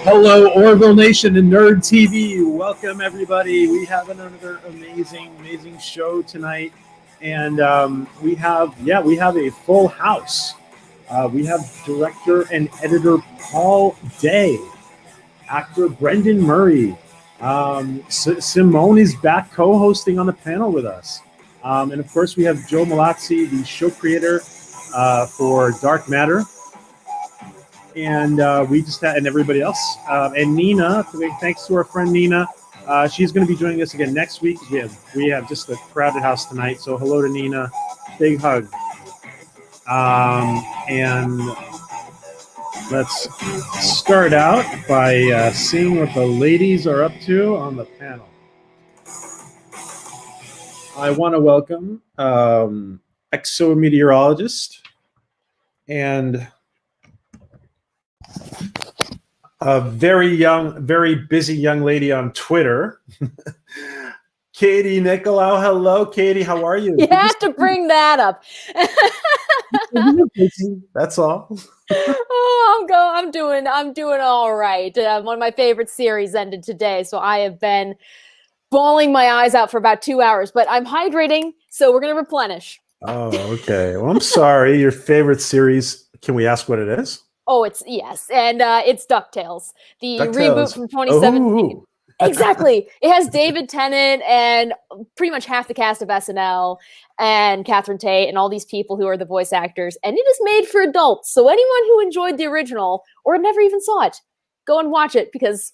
Hello, Orville Nation and Nerd TV. Welcome, everybody. We have another amazing show tonight, and we have a full house. We have director and editor Paul Day, actor Brendan Murray. Simone is back co-hosting on the panel with us, and of course we have Joe MALLOZZI, the show creator for Dark Matter. And we just had, and everybody else, and Nina. Thanks to our friend Nina. She's going to be joining us again next week. We have just a crowded house tonight. So hello to Nina, big hug. And let's start out by seeing what the ladies are up to on the panel. I want to welcome exometeorologist and a very busy young lady on Twitter, Katie Nicolau. Hello, Katie. How are you? You have to bring that up. That's all. Oh, I'm doing all right. One of my favorite series ended today, so I have been bawling my eyes out for about 2 hours. But I'm hydrating, so we're gonna replenish. Oh, okay. Well, I'm sorry. Your favorite series? Can we ask what it is? Oh, it's DuckTales, the DuckTales. reboot from 2017. Oh. Exactly. It has David Tennant and pretty much half the cast of SNL and Catherine Tate and all these people who are the voice actors. And it is made for adults. So anyone who enjoyed the original or never even saw it, go and watch it because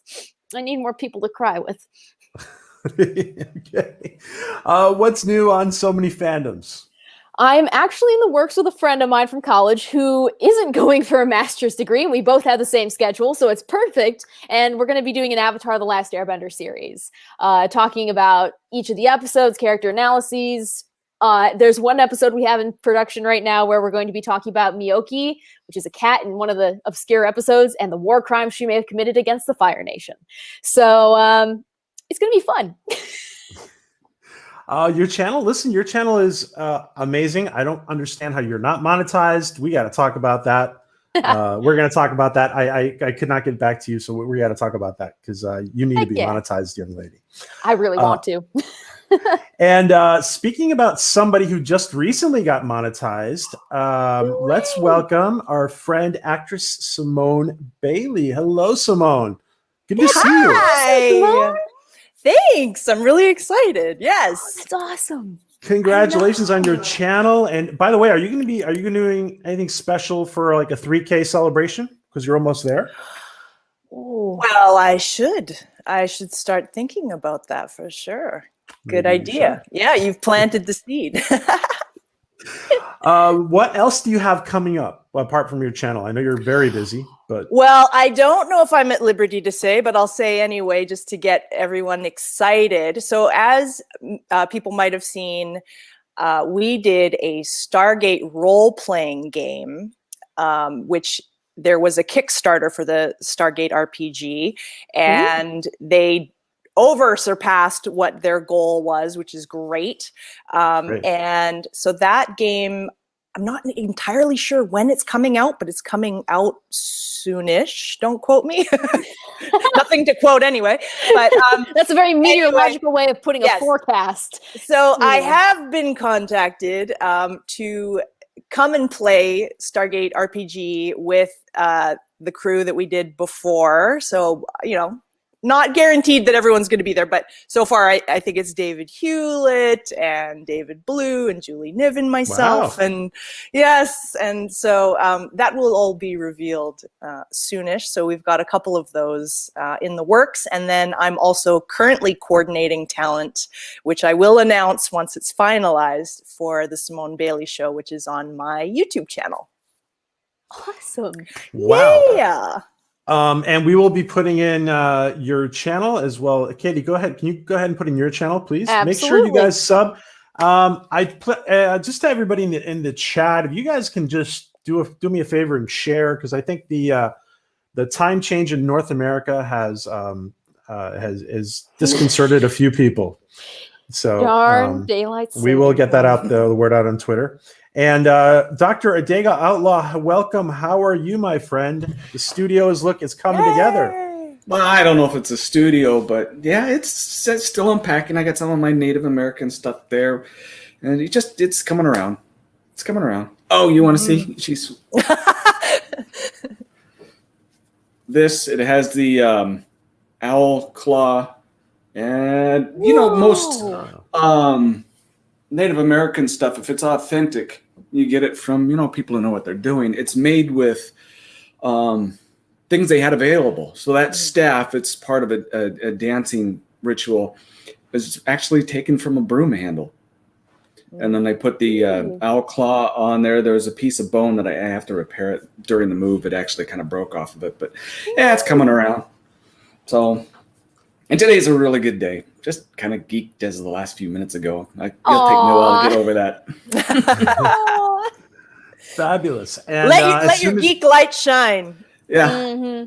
I need more people to cry with. Okay. What's new on So Many Fandoms? I'm actually in the works with a friend of mine from college who isn't going for a master's degree. We both have the same schedule, so it's perfect. And we're going to be doing an Avatar: The Last Airbender series, talking about each of the episodes, character analyses. There's one episode we have in production right now where we're going to be talking about Miyoki, which is a cat in one of the obscure episodes, and the war crimes she may have committed against the Fire Nation. So it's going to be fun. Your channel is amazing. I don't understand how you're not monetized. We got to talk about that. We're going to talk about that. I could not get back to you, so we got to talk about that because you need to be monetized, young lady. I really want to. And speaking about somebody who just recently got monetized, let's welcome our friend, actress Simone Bailey. Hello, Simone. Good to see you. Hi. Thanks. I'm really excited. Yes. Oh, that's awesome. Congratulations on your channel. And by the way, are you going to be doing anything special for like a 3K celebration? Because you're almost there. Ooh. Well, I should start thinking about that for sure. Good idea. Yeah, you've planted the seed. What else do you have coming up apart from your channel? I know you're very busy, but well, I don't know if I'm at liberty to say, but I'll say anyway, just to get everyone excited. So as people might have seen, we did a Stargate role-playing game, which there was a Kickstarter for the Stargate RPG, and they surpassed what their goal was, which is great. And so that game, I'm not entirely sure when it's coming out, but it's coming out soonish. Don't quote me. Nothing to quote anyway. But that's a very meteorological way of putting a forecast. So I have been contacted to come and play Stargate RPG with the crew that we did before. So, you know, not guaranteed that everyone's going to be there, but so far I think it's David Hewlett and David Blue and Julie Niven, myself, Wow. and yes, and so that will all be revealed soonish. So we've got a couple of those in the works, and then I'm also currently coordinating talent, which I will announce once it's finalized, for the Simone Bailey show, which is on my YouTube channel. Awesome. Wow. Yeah. And we will be putting in your channel as well. Katie, go ahead. Can you go ahead and put in your channel, please? Absolutely. Make sure you guys sub. Just to everybody in the chat, if you guys can just do me a favor and share, because I think the time change in North America has disconcerted a few people. So Darn daylight we will get that out the word out on Twitter. And Dr. ADEGA Outlaw, welcome. How are you, my friend? The studio it's coming together. Well, I don't know if it's a studio, but yeah, it's still unpacking. I got some of my Native American stuff there, and it's coming around. It's coming around. Oh, you want to see? She's this. It has the owl claw, and most Native American stuff, if it's authentic, you get it from people who know what they're doing. It's made with things they had available. So that staff, it's part of a dancing ritual, is actually taken from a broom handle. And then they put the owl claw on there. There's a piece of bone that I have to repair it during the move. It actually kind of broke off of it, but yeah, it's coming around. So, and today's a really good day. Just kind of geeked as the last few minutes ago. It'll take me a while to get over that. Fabulous. And let your geek light shine. Yeah. Mm-hmm.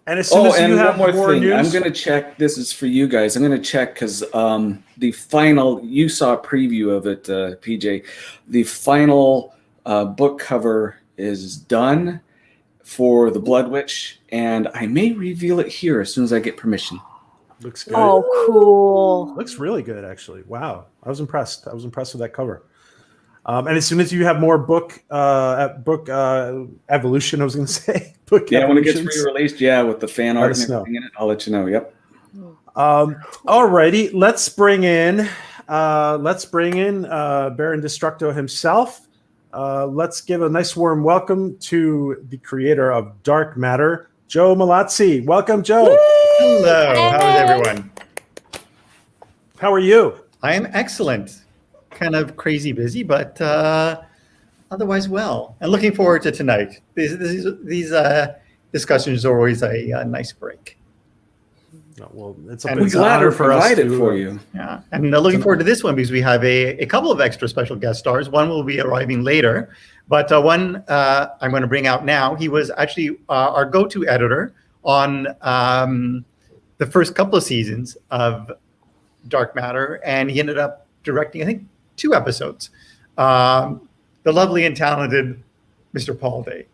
And as soon as you have one more thing, news, I'm going to check. This is for you guys. I'm going to check because the final, you saw a preview of it, PJ. The final book cover is done for the Blood Witch, and I may reveal it here as soon as I get permission. looks good. Oh, cool. Looks really good, actually. Wow. I was impressed. I was impressed with that cover. And as soon as you have more book evolution, I was going to say. Yeah, when it gets re-released, with the fan art and everything in it, I'll let you know. Yep. All righty. Let's bring in Baron Destructo himself. Let's give a nice warm welcome to the creator of Dark Matter, Joe MALLOZZI. Welcome, Joe. Woo! Hello. How is everyone? How are you? I am excellent. Kind of crazy busy, but otherwise well. And looking forward to tonight. These discussions are always a nice break. Well, it's we're glad to provide it for you. Yeah, and looking forward to this one because we have a couple of extra special guest stars. One will be arriving later, but one I'm going to bring out now. He was actually our go-to editor on the first couple of seasons of Dark Matter, and he ended up directing, I think, 2 episodes. The lovely and talented Mr. Paul Day.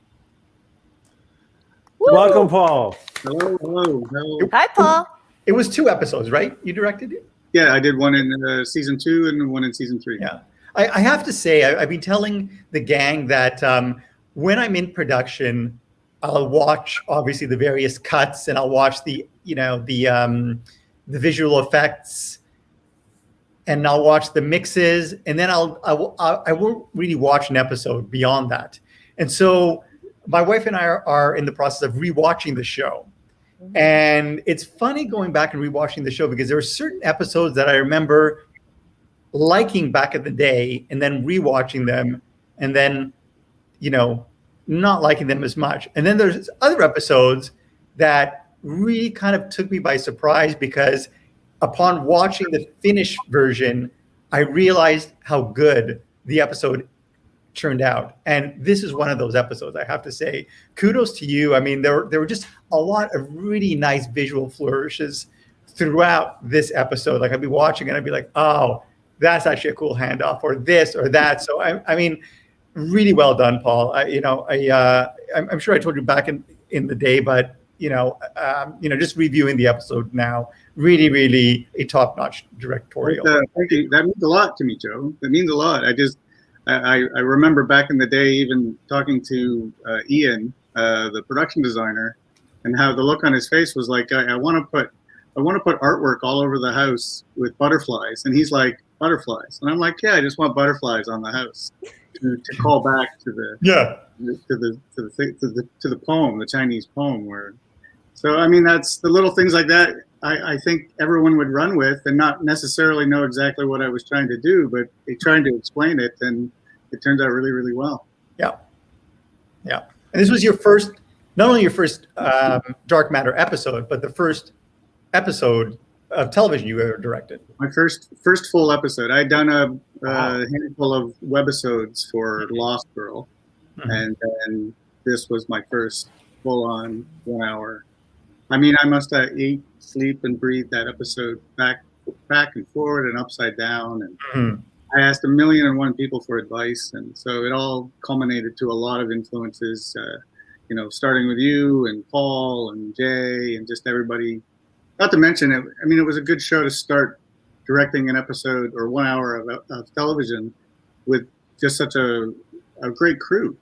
Welcome, Paul. Hello. Hi, Paul. It was 2 episodes, right? You directed it? Yeah, I did one in season 2 and one in season 3. Yeah. I have to say, I've been telling the gang that when I'm in production, I'll watch obviously the various cuts and I'll watch the visual effects, and I'll watch the mixes, and then I won't really watch an episode beyond that. And so my wife and I are in the process of rewatching the show. And it's funny going back and rewatching the show because there are certain episodes that I remember liking back in the day and then rewatching them and then, not liking them as much. And then there's other episodes that really kind of took me by surprise because upon watching the finished version, I realized how good the episode turned out. And this is one of those episodes, I have to say. Kudos to you. I mean, there were just a lot of really nice visual flourishes throughout this episode. Like I'd be watching and I'd be like, oh, that's actually a cool handoff, or this or that. So I mean, really well done, Paul. I'm sure I told you back in the day, but just reviewing the episode now, really, really a top-notch directorial. Thank you. That means a lot to me, Joe. That means a lot. I remember back in the day, even talking to Ian, the production designer, and how the look on his face was like, I want to put I want to put artwork all over the house with butterflies. And he's like, butterflies. And I'm like, yeah, I just want butterflies on the house to call back to the to the poem, the Chinese poem. Where, so I mean, that's the little things like that. I think everyone would run with and not necessarily know exactly what I was trying to do, but trying to explain it, and it turns out really, really well. Yeah. And this was your first, not only your first Dark Matter episode, but the first episode of television you ever directed. My first full episode. I'd done a handful of webisodes for Lost Girl, and then this was my first full-on 1 hour. I mean, I must have ate, sleep, and breathe that episode back and forward and upside down. And I asked 1,000,001 people for advice, and so it all culminated to a lot of influences. Starting with you and Paul and Jay and just everybody. Not to mention it. I mean, it was a good show to start directing an episode or 1 hour of television with just such a great crew.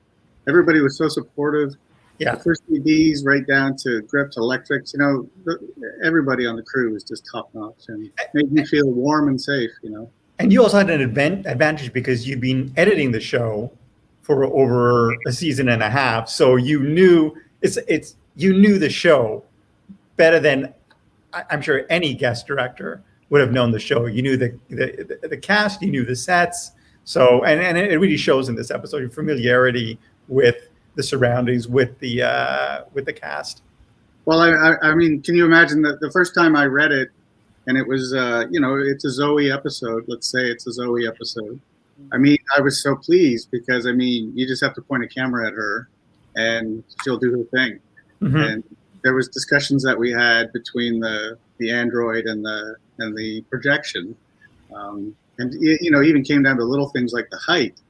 Everybody was so supportive. Yeah. The first CDs right down to grips, electrics, everybody on the crew was just top notch and made me feel warm and safe, And you also had an advantage because you'd been editing the show for over a season and a half. So you knew you knew the show better than I'm sure any guest director would have known the show. You knew the cast, you knew the sets. So and it really shows in this episode, your familiarity with the surroundings, with the cast. Well, I mean, can you imagine that the first time I read it, and it was it's a Zoe episode. Let's say it's a Zoe episode. I mean, I was so pleased because I mean, you just have to point a camera at her, and she'll do her thing. And there was discussions that we had between the android and the projection, and even came down to little things like the height.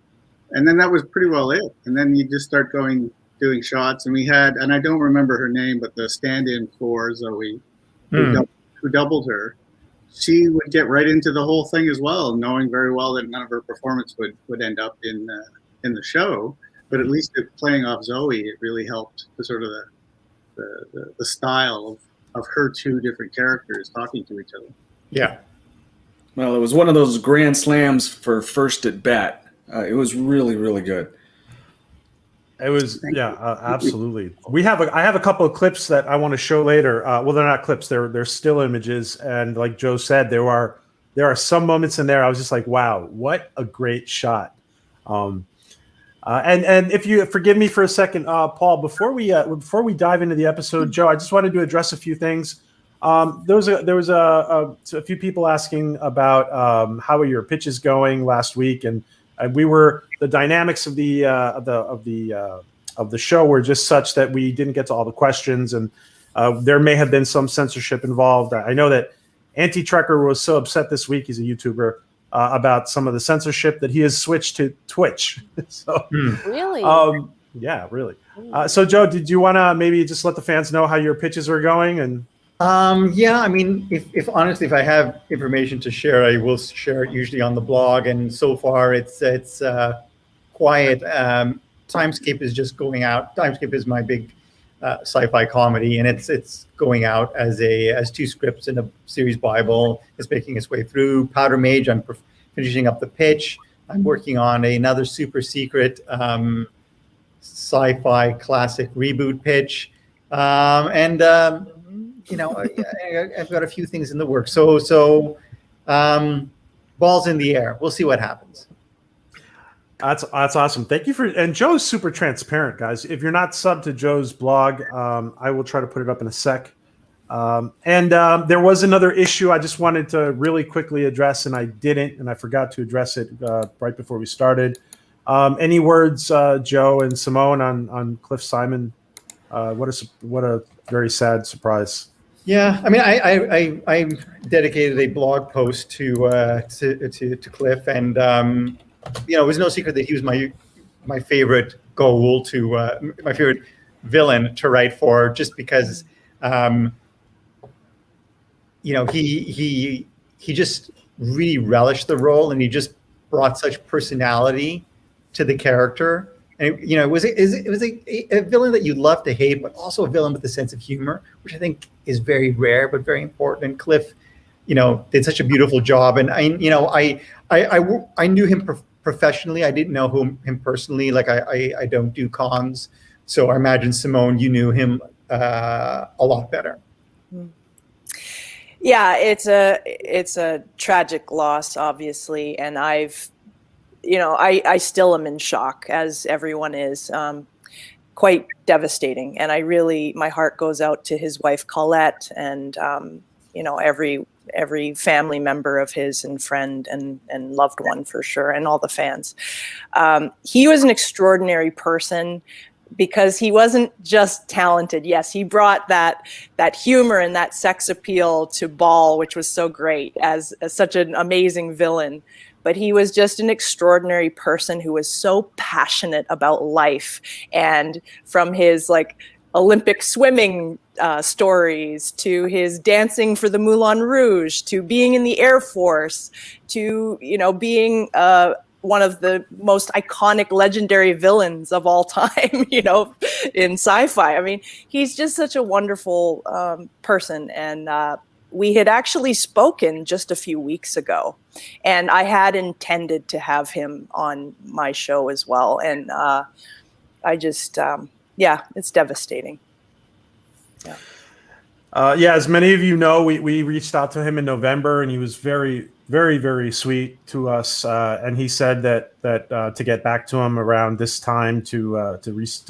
And then that was pretty well it. And then you just start doing shots. And we had, and I don't remember her name, but the stand-in for Zoe, who doubled her, she would get right into the whole thing as well, knowing very well that none of her performance would end up in the show. But at least playing off Zoe, it really helped the sort of the style of her two different characters talking to each other. Yeah. Well, it was one of those grand slams for first at bat. It was really, really good. It was, absolutely. I have a couple of clips that I want to show later. Well, they're not clips; they're still images. And like Joe said, there are some moments in there I was just like, wow, what a great shot. And if you forgive me for a second, Paul, before we dive into the episode, Joe, I just wanted to address a few things. There was a few people asking about how are your pitches going last week, and the dynamics of the show were just such that we didn't get to all the questions, and there may have been some censorship involved. I know that Anti-Trekker was so upset this week. He's a YouTuber about some of the censorship that he has switched to Twitch. So really, yeah, really. So Joe, did you want to maybe just let the fans know how your pitches are going? And yeah, I mean, if honestly, if I have information to share, I will share it usually on the blog. And so far, it's quiet. Timescape is just going out. Timescape is my big sci-fi comedy, and it's going out as two scripts in a series Bible. It's making its way through. Powder Mage, I'm finishing up the pitch. I'm working on another super secret sci-fi classic reboot pitch, I've got a few things in the works. So balls in the air. We'll see what happens. That's awesome. Thank you and Joe's super transparent, guys. If you're not subbed to Joe's blog, I will try to put it up in a sec. There was another issue I just wanted to really quickly address, and I didn't, and I forgot to address it right before we started. Any words, Joe and Simone, on Cliff Simon? What a very sad surprise. Yeah, I mean, I dedicated a blog post to Cliff, and it was no secret that he was my favorite goal to my favorite villain to write for, just because he just really relished the role, and he just brought such personality to the character And it was a villain that you'd love to hate, but also a villain with a sense of humor, which I think is very rare but very important. And Cliff, did such a beautiful job. And I knew him professionally. I didn't know him personally. Like I don't do cons, so I imagine Simone, you knew him a lot better. Yeah, it's a tragic loss, obviously, and I still am in shock, as everyone is. Quite devastating, and my heart goes out to his wife Colette, and every family member of his and friend and loved one for sure, and all the fans. He was an extraordinary person, because he wasn't just talented. Yes, he brought that humor and that sex appeal to Ball, which was so great as such an amazing villain. But he was just an extraordinary person who was so passionate about life. And from his Olympic swimming stories, to his dancing for the Moulin Rouge, to being in the Air Force, to being one of the most iconic, legendary villains of all time, in sci-fi. I mean, he's just such a wonderful person. And we had actually spoken just a few weeks ago, and I had intended to have him on my show as well. And I just, it's devastating. Yeah. As many of you know, we reached out to him in November, and he was very, very, very sweet to us. And he said that to get back to him around this time to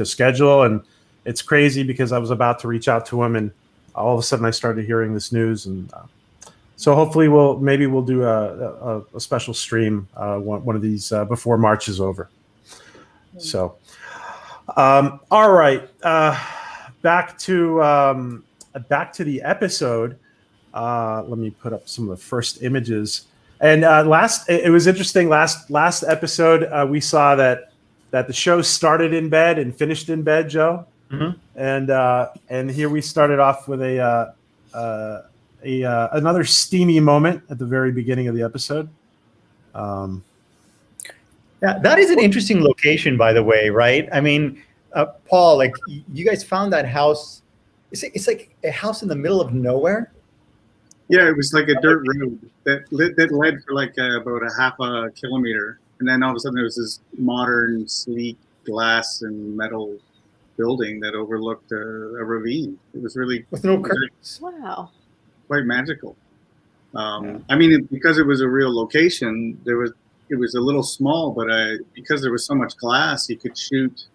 schedule. And it's crazy, because I was about to reach out to him, and all of a sudden I started hearing this news. And so hopefully we'll do a special stream one of these before March is over. So, all right, back to the episode. Let me put up some of the first images. And it was interesting. Last episode, we saw that the show started in bed and finished in bed, Joe. Mm-hmm. And here we started off with another steamy moment at the very beginning of the episode. Yeah, that is an interesting location, by the way, right? I mean, Paul, you guys found that house. It's like a house in the middle of nowhere. Yeah, it was like a dirt road that led for about a half a kilometer, and then all of a sudden there was this modern, sleek glass and metal building that overlooked a ravine. It was really with no curtains. Wow, quite magical. I mean, because it was a real location, it was a little small, but because there was so much glass, you could shoot,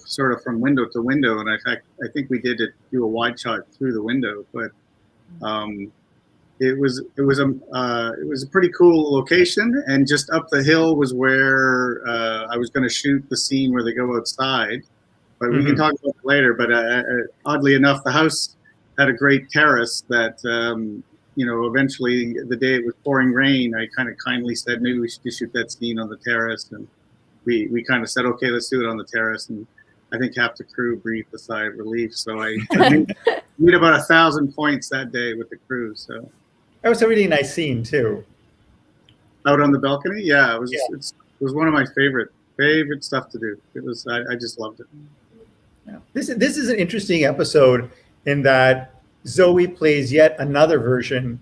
sort of from window to window. And in fact, I think we did do a wide shot through the window, but it was a pretty cool location. And just up the hill was where I was going to shoot the scene where they go outside, but we can talk about it later. But oddly enough, the house had a great terrace that eventually, the day it was pouring rain, I kind of kindly said maybe we should just shoot that scene on the terrace, and we kind of said, okay, let's do it on the terrace. And I think half the crew breathed a sigh of relief. So I made about 1,000 points that day with the crew. So that was a really nice scene too. Out on the balcony, yeah, it was one of my favorite stuff to do. It was I just loved it. Yeah. This is an interesting episode in that Zoe plays yet another version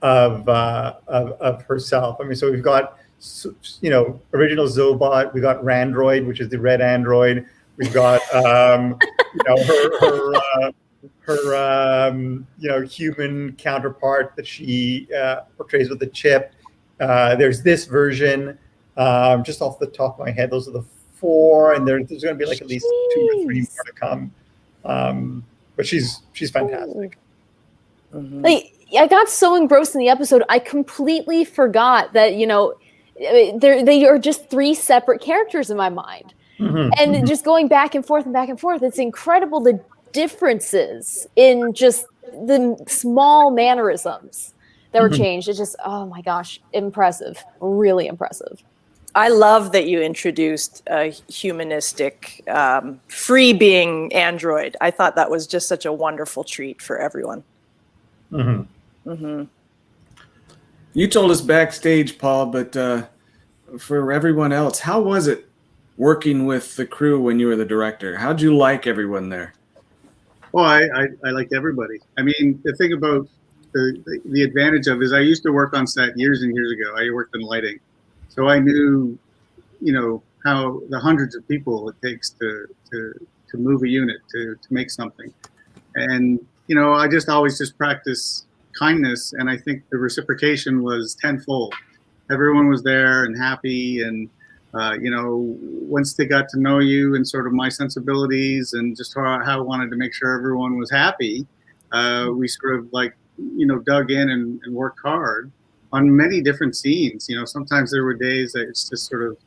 of herself. I mean, so we've got original Zobot, we got Randroid, which is the red android. We've got her human counterpart that she portrays with the chip. There's this version. Just off the top of my head, those are the 4, and there's going to be at least 2 or 3 more to come. But she's fantastic. Mm-hmm. I got so engrossed in the episode, I completely forgot that they are just 3 separate characters in my mind. Mm-hmm. And just going back and forth, it's incredible the differences in just the small mannerisms that were changed. It's just, oh my gosh, impressive, really impressive. I love that you introduced a humanistic, free-being android. I thought that was just such a wonderful treat for everyone. Mm-hmm. Mm-hmm. You told us backstage, Paul, but for everyone else, how was it working with the crew when you were the director? How'd you like everyone there? Well, I liked everybody. I mean, the thing about the advantage of is I used to work on set years and years ago. I worked in lighting, so I knew, you know, how the hundreds of people it takes to move a unit to make something, and you know, I just always just practice kindness, and I think the reciprocation was tenfold. Everyone was there and happy, and you know, once they got to know you and sort of my sensibilities and just how I wanted to make sure everyone was happy, we sort of like, you know, dug in and worked hard on many different scenes. You know, sometimes there were days that it's just sort of,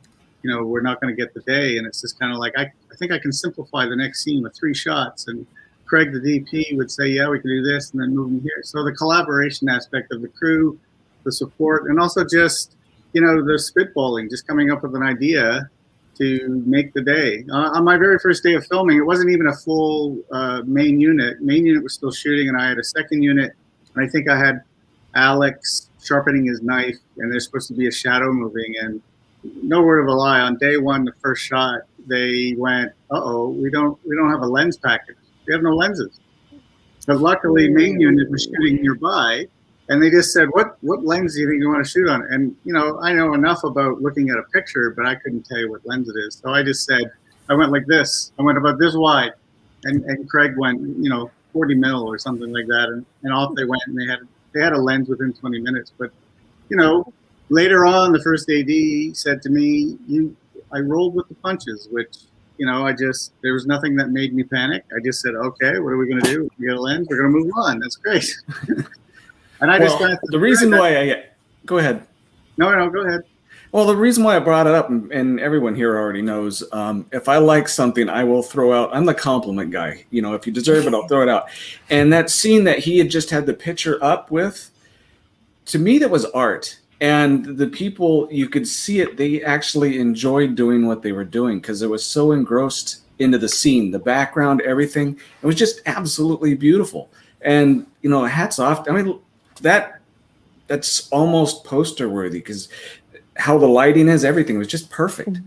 you know, we're not going to get the day, and it's just kind of like, I think I can simplify the next scene with 3 shots, and Craig, the DP, would say, yeah, we can do this, and then move them here. So the collaboration aspect of the crew, the support, and also just, you know, the spitballing, just coming up with an idea to make the day. On my very first day of filming, it wasn't even a full main unit. Main unit was still shooting, and I had a second unit, and I think I had Alex sharpening his knife, and there's supposed to be a shadow moving, and no word of a lie, on day 1, the first shot, they went, uh-oh, we don't have a lens package. We have no lenses. But luckily, main unit was shooting nearby, and they just said, what lens do you think you want to shoot on? And, you know, I know enough about looking at a picture, but I couldn't tell you what lens it is. So I just said, I went like this. I went about this wide. And Craig went, you know, 40 mil or something like that. And off they went, and they had a lens within 20 minutes. But, you know, later on, the first AD said to me, I rolled with the punches, which, you know, there was nothing that made me panic. I just said, okay, what are we going to do? We get a lens, we're going to move on. That's great. And the reason why go ahead. No, go ahead. Well, the reason why I brought it up, and everyone here already knows, if I like something, I will throw out. I'm the compliment guy. You know, if you deserve it, I'll throw it out. And that scene that he had just had the picture up with, to me, that was art. And the people, you could see it, they actually enjoyed doing what they were doing because it was so engrossed into the scene, the background, everything. It was just absolutely beautiful. And, you know, hats off. I mean, that's almost poster worthy because how the lighting is, everything was just perfect.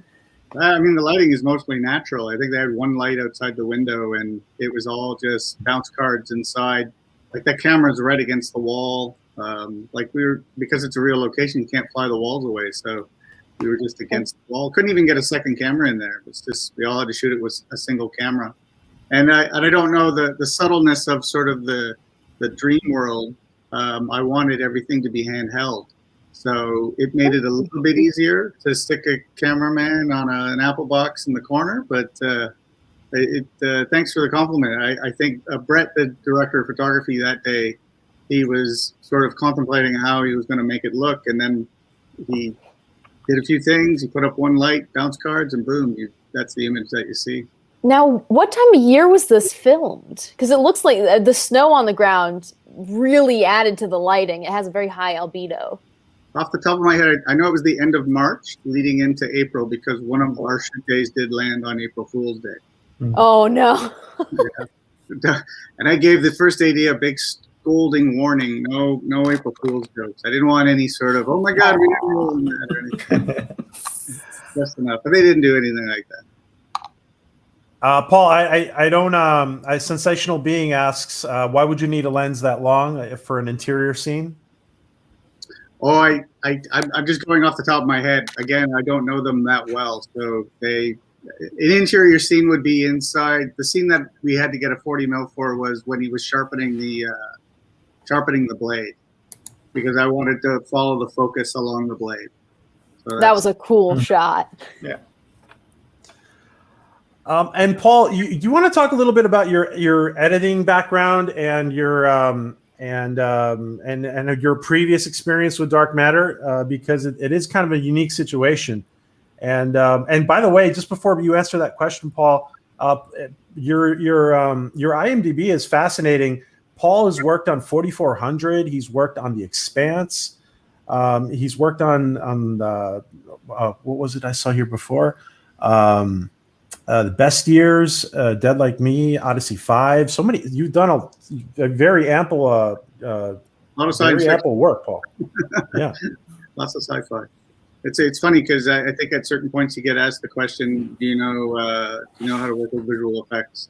I mean, the lighting is mostly natural. I think they had one light outside the window, and it was all just bounce cards inside. Like that camera's right against the wall. Because it's a real location, you can't fly the walls away. So we were just against the wall. Couldn't even get a second camera in there. It's just, we all had to shoot it with a single camera. And I don't know the subtleness of sort of the dream world. I wanted everything to be handheld. So it made it a little bit easier to stick a cameraman on an Apple box in the corner. But thanks for the compliment. I think Brett, the director of photography that day, he was sort of contemplating how he was going to make it look. And then he did a few things. He put up one light, bounce cards, and boom, that's the image that you see. Now, what time of year was this filmed? Because it looks like the snow on the ground really added to the lighting. It has a very high albedo. Off the top of my head, I know it was the end of March leading into April because one of our shoot days did land on April Fool's Day. Oh, no. Yeah. And I gave the first AD a big scolding warning, no April Fool's jokes. I didn't want any sort of, oh my God, we didn't roll in that or anything. Just enough. But they didn't do anything like that. Paul, I don't. Sensational Being asks, why would you need a lens that long for an interior scene? Oh, I'm just going off the top of my head. Again, I don't know them that well. So an interior scene would be inside. The scene that we had to get a 40 mil for was when he was sharpening the blade, because I wanted to follow the focus along the blade. So that was a cool shot. Yeah. And Paul, you want to talk a little bit about your editing background and your and your previous experience with dark matter, because it is kind of a unique situation. And by the way, just before you answer that question, Paul, your IMDb is fascinating. Paul has worked on 4400. He's worked on The Expanse. He's worked on what was it I saw here before? The Best Years, Dead Like Me, Odyssey 5. So many. You've done a very ample, ample work, Paul. Yeah, lots of sci-fi. it's funny because I think at certain points you get asked the question, do you know how to work with visual effects?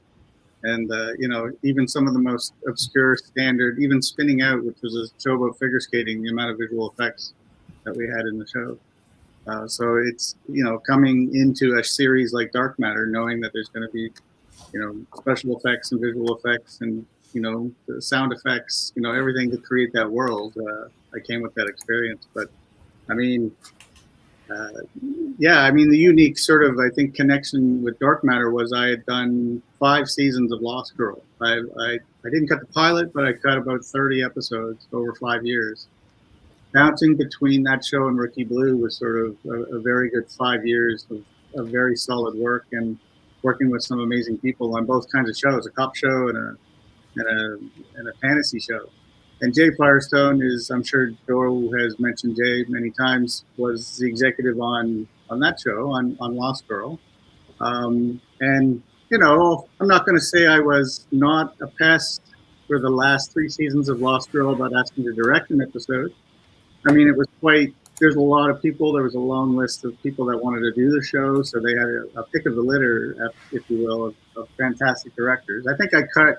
And even some of the most obscure standard, even Spinning Out, which was a show about figure skating, the amount of visual effects that we had in the show. So it's coming into a series like Dark Matter, knowing that there's going to be special effects and visual effects and the sound effects, everything to create that world. I came with that experience, but I mean, the unique sort of, I think, connection with Dark Matter was I had done 5 seasons of Lost Girl. I didn't cut the pilot, but I cut about 30 episodes over 5 years. Bouncing between that show and Rookie Blue was sort of a very good 5 years of very solid work and working with some amazing people on both kinds of shows, a cop show and a fantasy show. And Jay Firestone is, I'm sure Joe has mentioned Jay many times, was the executive on that show, on Lost Girl. And, I'm not going to say I was not a pest for the last 3 seasons of Lost Girl about asking to direct an episode. I mean, it was there's a lot of people, there was a long list of people that wanted to do the show, so they had a pick of the litter, if you will, of fantastic directors. I think I cut,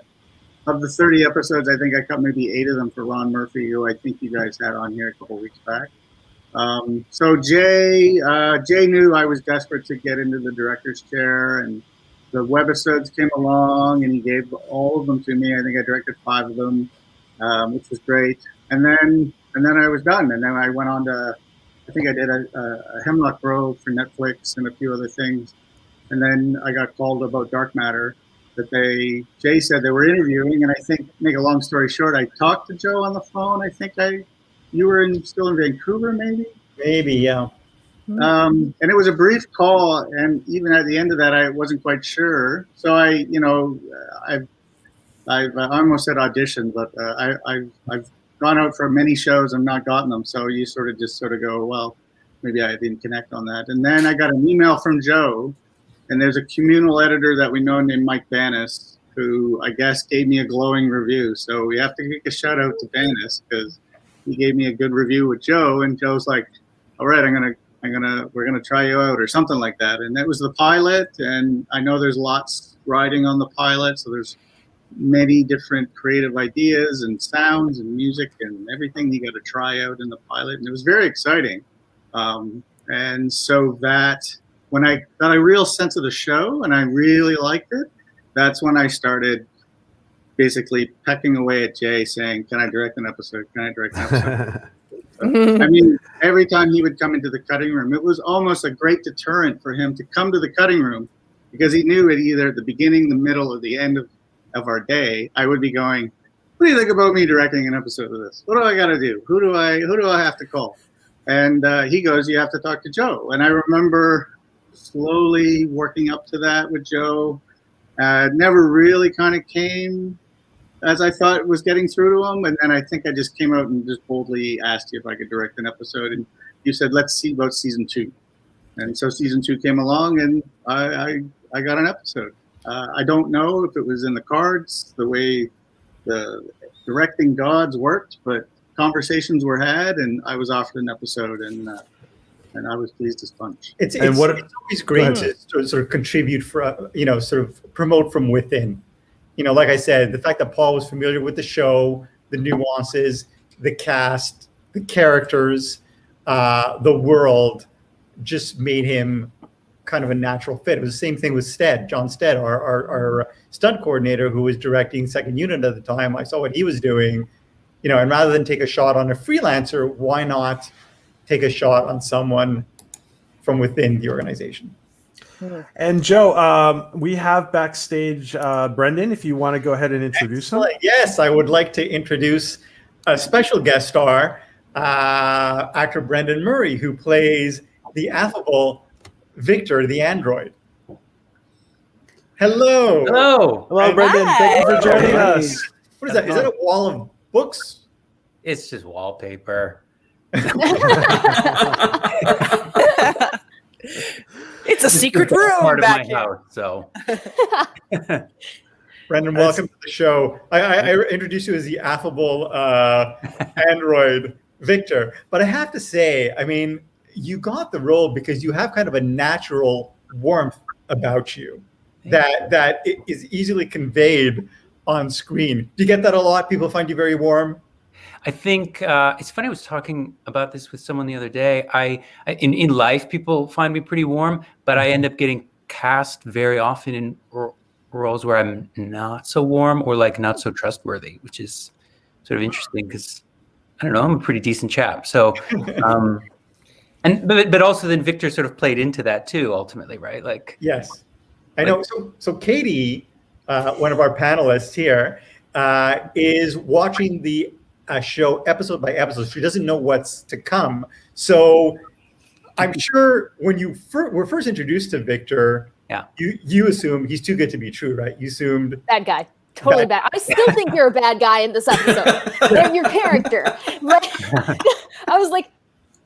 of the 30 episodes, I think I cut maybe 8 of them for Ron Murphy, who I think you guys had on here a couple weeks back. So Jay knew I was desperate to get into the director's chair, and the webisodes came along, and he gave all of them to me. I think I directed 5 of them, which was great. And then I was done, and then I went on to, I think I did a Hemlock Grove for Netflix and a few other things, and then I got called about Dark Matter. That Jay said they were interviewing, and I think, make a long story short, I talked to Joe on the phone. I think you were still in Vancouver, maybe? Maybe, yeah. And it was a brief call, and even at the end of that, I wasn't quite sure. So I almost said audition, but I've gone out for many shows and not gotten them. So you sort of go, well, maybe I didn't connect on that. And then I got an email from Joe. And there's a communal editor that we know named Mike Banis, who I guess gave me a glowing review. So we have to give a shout out to Banis because he gave me a good review with Joe, and Joe's like, "All right, we're gonna try you out," or something like that. And that was the pilot. And I know there's lots riding on the pilot, so there's many different creative ideas and sounds and music and everything you got to try out in the pilot, and it was very exciting. And so that. When I got a real sense of the show and I really liked it, that's when I started basically pecking away at Jay saying, can I direct an episode? Can I direct an episode? I mean, every time he would come into the cutting room, it was almost a great deterrent for him to come to the cutting room because he knew at either the beginning, the middle, or the end of our day, I would be going, what do you think about me directing an episode of this? What do I got to do? Who do I have to call? And he goes, you have to talk to Joe. And I remember slowly working up to that with Joe. Never really kind of came as I thought it was getting through to him. And then I think I just came out and just boldly asked you if I could direct an episode. And you said, let's see about season 2. And so season 2 came along, and I got an episode. I don't know if it was in the cards, the way the directing gods worked, but conversations were had, and I was offered an episode, and I was pleased as punch. It's always great to sort of contribute for, sort of promote from within. Like I said, the fact that Paul was familiar with the show, the nuances, the cast, the characters, the world, just made him kind of a natural fit. It was the same thing with John Stead, our stunt coordinator, who was directing Second Unit at the time. I saw what he was doing, and rather than take a shot on a freelancer, why not take a shot on someone from within the organization? And Joe, we have backstage Brendan, if you want to go ahead and introduce him. Yes, I would like to introduce a special guest star, actor Brendan Murray, who plays the affable Victor, the android. Hello. Hello. Hello, Brendan. Hi. Thank you for joining us. What is that? Is that a wall of books? It's just wallpaper. It's a secret room Part of back my here. house, so. Brendan, welcome to the show. I introduced you as the affable android Victor, but I have to say, I mean, you got the role because you have kind of a natural warmth about you that it is easily conveyed on screen. Do you get that a lot? People find you very warm? I think it's funny. I was talking about this with someone the other day. In life, people find me pretty warm, but I end up getting cast very often in roles where I'm not so warm or like not so trustworthy, which is sort of interesting because I don't know, I'm a pretty decent chap. So, but also then Victor sort of played into that too, ultimately, right? Like, yes, I know. So Katie, one of our panelists here, is watching the show episode by episode. She doesn't know what's to come. So I'm sure when you were first introduced to Victor, you assumed he's too good to be true, right? You assumed bad guy. Totally bad. I still think you're a bad guy in this episode. Your character. But I was like,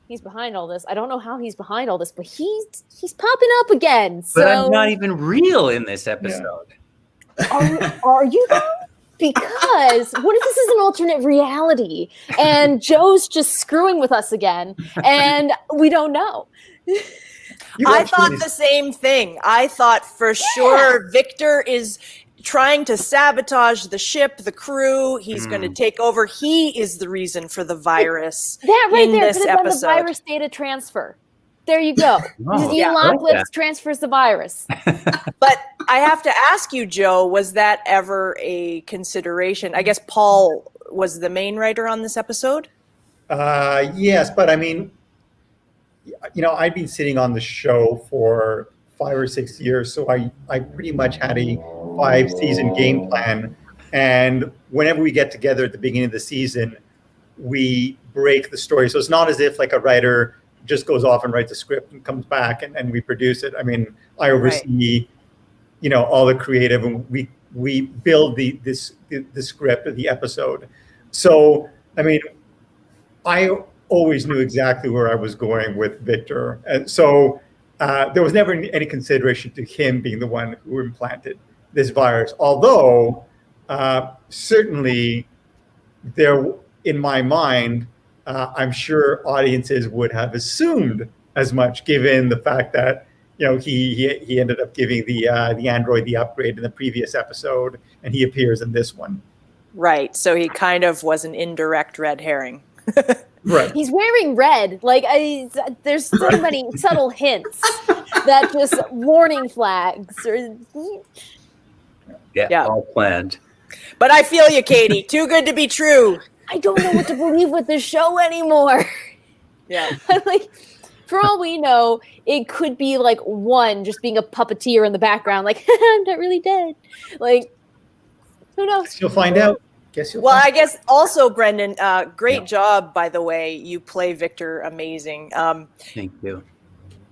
he's behind all this. I don't know how he's behind all this, but he's popping up again. So. But I'm not even real in this episode. Are you though? Because what if this is an alternate reality and Joe's just screwing with us again and we don't know? I thought the same thing. I thought for sure Victor is trying to sabotage the ship, the crew. He's going to take over. He is the reason for the virus. That right in there this could have been episode. the virus data transfer. There you go. Elon transfers the virus. But I have to ask you, Joe, was that ever a consideration? I guess Paul was the main writer on this episode? Yes, but I mean, I'd been sitting on the show for 5 or 6 years, so I pretty much had a 5-season game plan. And whenever we get together at the beginning of the season, we break the story. So it's not as if like a writer just goes off and writes a script and comes back and we produce it. I mean, I oversee, all the creative, and we build the script of the episode. So, I mean, I always knew exactly where I was going with Victor. And so there was never any consideration to him being the one who implanted this virus. Although, certainly there, in my mind, I'm sure audiences would have assumed as much, given the fact that he ended up giving the android the upgrade in the previous episode, and he appears in this one. Right. So he kind of was an indirect red herring. Right. He's wearing red. Like there's so many subtle hints that just warning flags. All planned. But I feel you, Katie. Too good to be true. I don't know what to believe with this show anymore. Yeah. Like, for all we know, it could be like one just being a puppeteer in the background, like, I'm not really dead. Like, who knows? You'll find out. I guess also, Brendan, great job, by the way. You play Victor amazing. Thank you.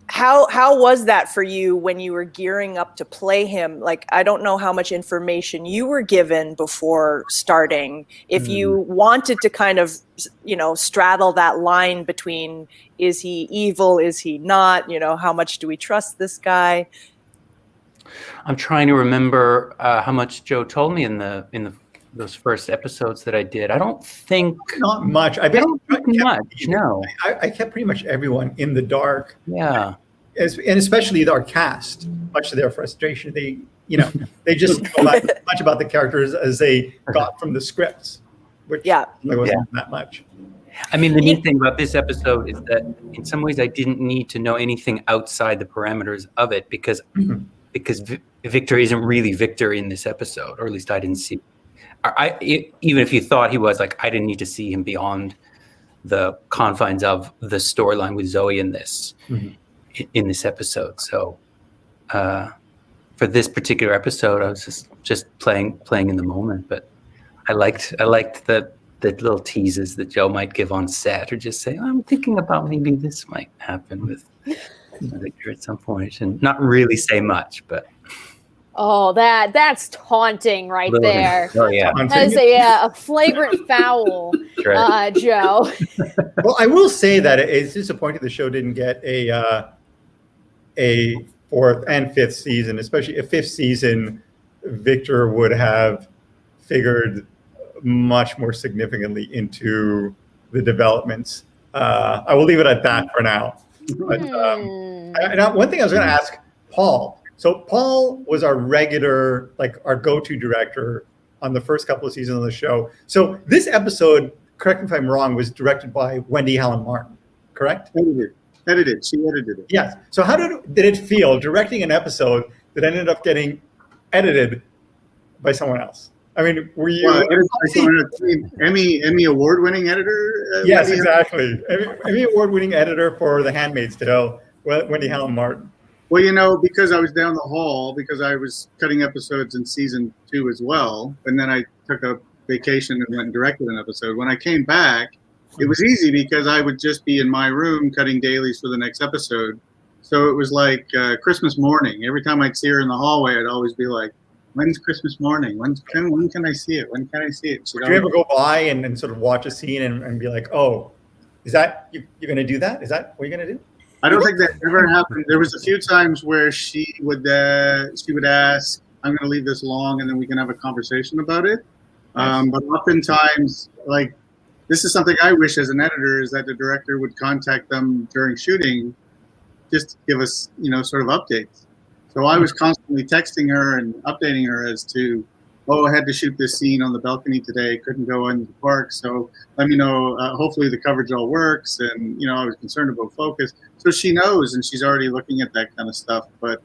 How was that for you when you were gearing up to play him? Like, I don't know how much information you were given before starting. If you wanted to kind of, straddle that line between, is he evil? Is he not? How much do we trust this guy? I'm trying to remember how much Joe told me in those first episodes that I did. I don't think not much. I don't think much. No, I kept pretty much everyone in the dark. Yeah, and especially our cast, much to their frustration, they just know much about the characters as they got from the scripts, which wasn't that much. I mean, the neat thing about this episode is that in some ways I didn't need to know anything outside the parameters of it because Victor isn't really Victor in this episode, or at least I didn't see. Even if you thought he was, like, I didn't need to see him beyond the confines of the storyline with Zoe in this episode. So for this particular episode, I was just playing in the moment. But I liked the little teases that Joe might give on set, or just say, I'm thinking about maybe this might happen with Victor at some point, and not really say much, but. Oh, that's taunting right there. Oh, yeah. That is a flagrant foul, right. Joe. Well, I will say that it's disappointing the show didn't get a 4th and 5th season, especially a 5th season. Victor would have figured much more significantly into the developments. I will leave it at that for now. But one thing I was going to ask Paul. So Paul was our regular, like our go-to director on the first couple of seasons of the show. So this episode, correct me if I'm wrong, was directed by Wendy Helen Martin, correct? Edited. She edited it. Yes. So how did it feel directing an episode that ended up getting edited by someone else? I mean, were you Emmy award-winning editor? Wendy Yes, exactly. Emmy award-winning editor for The Handmaid's Tale, Wendy Helen Martin. Well, you know, because I was down the hall, because I was cutting episodes in season 2 as well, and then I took a vacation and went and directed an episode. When I came back, it was easy because I would just be in my room cutting dailies for the next episode. So it was like Christmas morning. Every time I'd see her in the hallway, I'd always be like, when's Christmas morning? When can I see it? When can I see it? Would you ever go by and sort of watch a scene and be like, oh, is that, you're going to do that? Is that what you're going to do? I don't think that ever happened. There was a few times where she would ask, I'm going to leave this long and then we can have a conversation about it. But oftentimes, like, this is something I wish as an editor is that the director would contact them during shooting just to give us, you know, sort of updates. So I was constantly texting her and updating her as to, oh, I had to shoot this scene on the balcony today, couldn't go into the park, so let me know, hopefully the coverage all works, and, you know, I was concerned about focus. So she knows, and she's already looking at that kind of stuff, but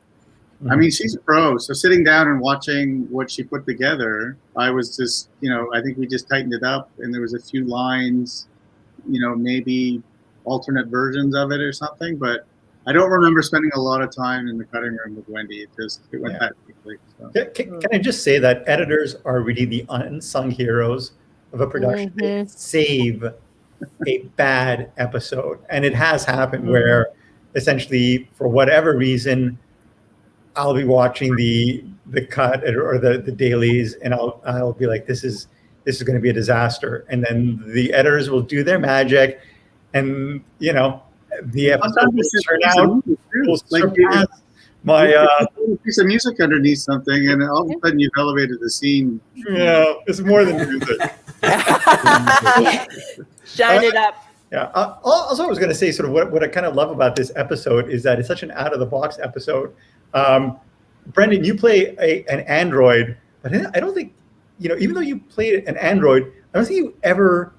I mean, she's a pro, so sitting down and watching what she put together, I was just, you know, I think we just tightened it up, and there was a few lines, you know, maybe alternate versions of it or something, but I don't remember spending a lot of time in the cutting room with Wendy. It went that quickly. So. Can I just say that editors are really the unsung heroes of a production. They save a bad episode. And it has happened where essentially, for whatever reason, I'll be watching the cut or the dailies, and I'll be like, this is going to be a disaster. And then the editors will do their magic, and, you know, the episode will turn out will surpass my piece of music underneath something, and all of a sudden you've elevated the scene. Yeah, it's more than music. Shine it up. Yeah. Also, I was going to say, sort of what I kind of love about this episode is that it's such an out of the box episode. Brendan, you play an android, but I don't think, you know, even though you played an android, I don't think you ever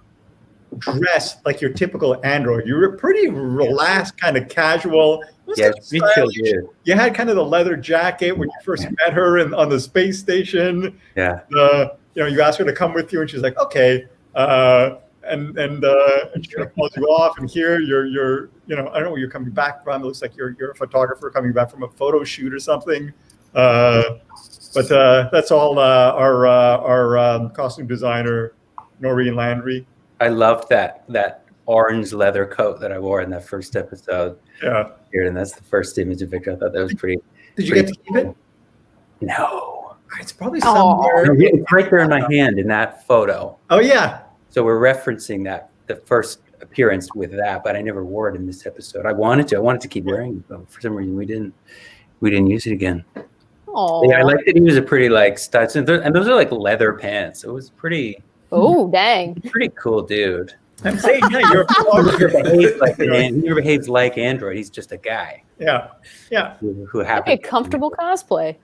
dressed like your typical android. You were pretty relaxed, kind of casual. Yeah, you had kind of the leather jacket when you first met her on the space station. Yeah. You know, you asked her to come with you, and she's like, okay. And she kind of calls you off. And here you're, you know, I don't know where you're coming back from. It looks like you're a photographer coming back from a photo shoot or something. But that's all our costume designer, Noreen Landry. I loved that orange leather coat that I wore in that first episode. Yeah. And that's the first image of Victor. I thought that was pretty. Did you get to keep it? No. It's probably somewhere. It's right there in my hand in that photo. Oh, yeah. So we're referencing the first appearance with that, but I never wore it in this episode. I wanted to keep wearing it, but for some reason we didn't use it again. Oh. Yeah, I liked that he was a pretty like stud, and those are like leather pants. It was pretty. Oh, dang. Pretty cool dude. I'm saying, yeah, you're a photographer. He never behaves like Android. He's just a guy. Yeah. Yeah. Who happens. Like a comfortable cosplay.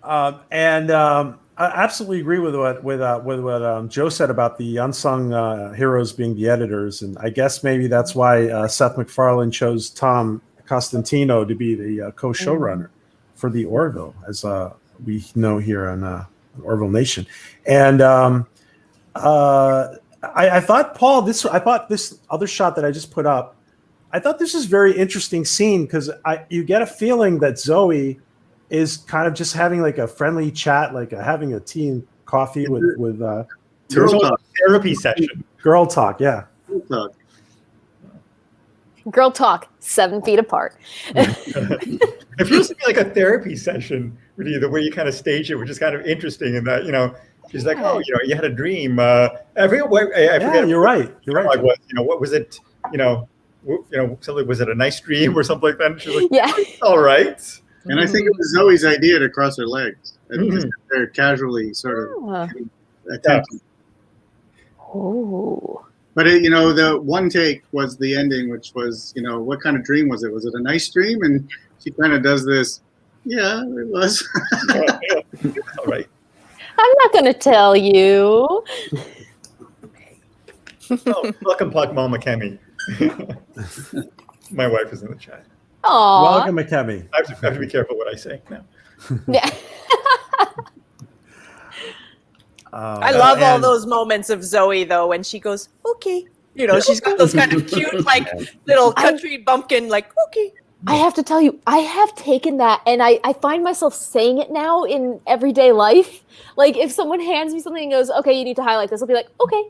I absolutely agree with what Joe said about the unsung heroes being the editors, and I guess maybe that's why Seth MacFarlane chose Tom Costantino to be the co-showrunner for the Orville, as we know here on Orville Nation. And I thought, Paul, this other shot that I just put up, I thought this was a very interesting scene because you get a feeling that Zoe is kind of just having like a friendly chat, like having a tea and coffee with therapy session. Girl talk, yeah. Girl talk, 7 feet apart. It feels to me like a therapy session, really, the way you kind of stage it, which is kind of interesting in that, you know, she's like, oh, you know, you had a dream. I forget. You're right. Like what, you know, what was it? You know, something, was it a nice dream or something like that? And she's like, yeah, all right. And I think it was Zoe's idea to cross her legs. They're casually sort of attempting. Oh. But the one take was the ending, which was, what kind of dream was it? Was it a nice dream? And she kind of does this. Yeah, it was. All right. I'm not going to tell you. Oh, welcome, Puck Mama Kemi. My wife is in the chat. Aww. Welcome, Akemi. I have to be careful what I say now. Yeah. I love all and- those moments of Zoe though when she goes, okay. She's got those kind of cute, like little country bumpkin, like, okay. I have to tell you, I have taken that and I find myself saying it now in everyday life. Like if someone hands me something and goes, okay, you need to highlight this, I'll be like, okay.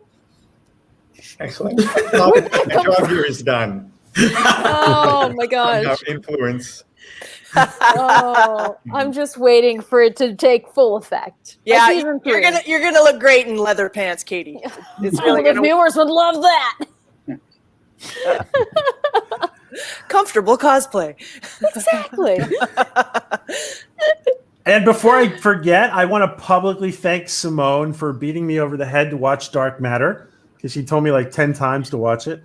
Excellent. My job here is done. Oh my I gosh. have influence. Oh, I'm just waiting for it to take full effect. Yeah, Like season you're 3. gonna look great in leather pants, Katie. It's really the gonna viewers would love that. comfortable cosplay. Exactly. And before I forget, I want to publicly thank Simone for beating me over the head to watch Dark Matter because she told me like 10 times to watch it.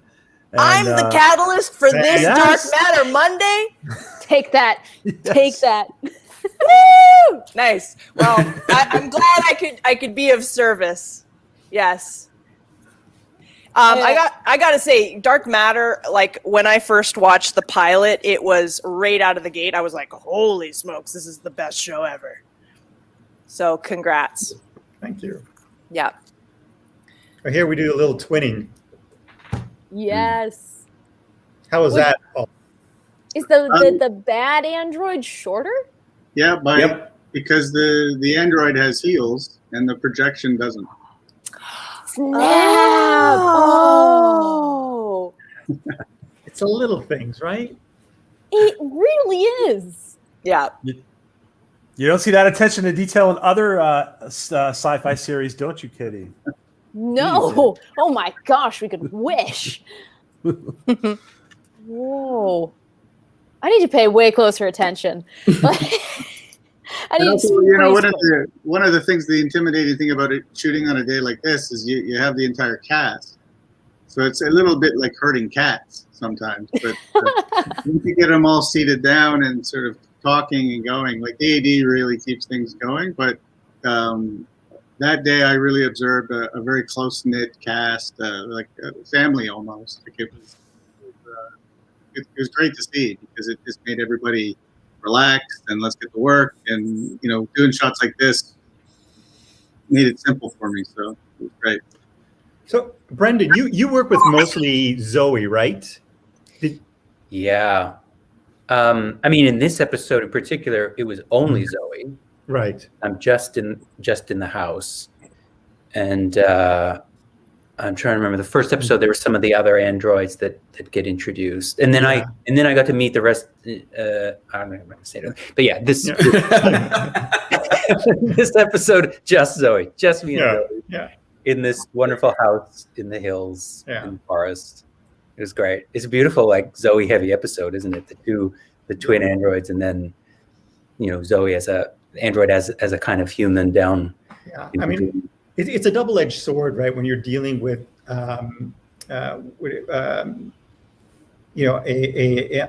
And, I'm the catalyst for this yes. Dark Matter Monday. Take that. Take that. Woo! Nice. Well, I'm glad I could be of service. Yes. I gotta say, Dark Matter. Like when I first watched the pilot, it was right out of the gate. I was like, "Holy smokes, this is the best show ever!" So, congrats. Thank you. Yeah. Here we do a little twinning. Yes. How was that? Oh, Is the bad android shorter? Yeah, because the android has heels and the projection doesn't. Snap. Oh. it's the little things, right? It really is. Yeah. You don't see that attention to detail in other sci-fi series, don't you, Kitty? No. Oh my gosh, we could wish. Whoa. I need to pay way closer attention. I need Also, to one of the things, the intimidating thing about it shooting on a day like this is you have the entire cast, so it's a little bit like herding cats sometimes. But once you get them all seated down and sort of talking and going, like the AD really keeps things going. But that day, I really observed a very close knit cast, like a family almost. Like it was great to see because it just made everybody relaxed and let's get to work. And doing shots like this made it simple for me, so it was great. So, Brendan, you work with mostly Zoe, right? Yeah. I mean, in this episode in particular, it was only Zoe. Right. I'm just in the house, and I'm trying to remember the first episode. There were some of the other androids that get introduced, and then I got to meet the rest. I don't know if I'm going to say it, but yeah, this this episode, just Zoe, just me and Zoe, in this wonderful house in the hills, in the forest. It was great. It's a beautiful, like Zoe heavy episode, isn't it? The twin androids, and then Zoe as a android as a kind of human down. Yeah, I mean, it's a double-edged sword, right? When you're dealing with an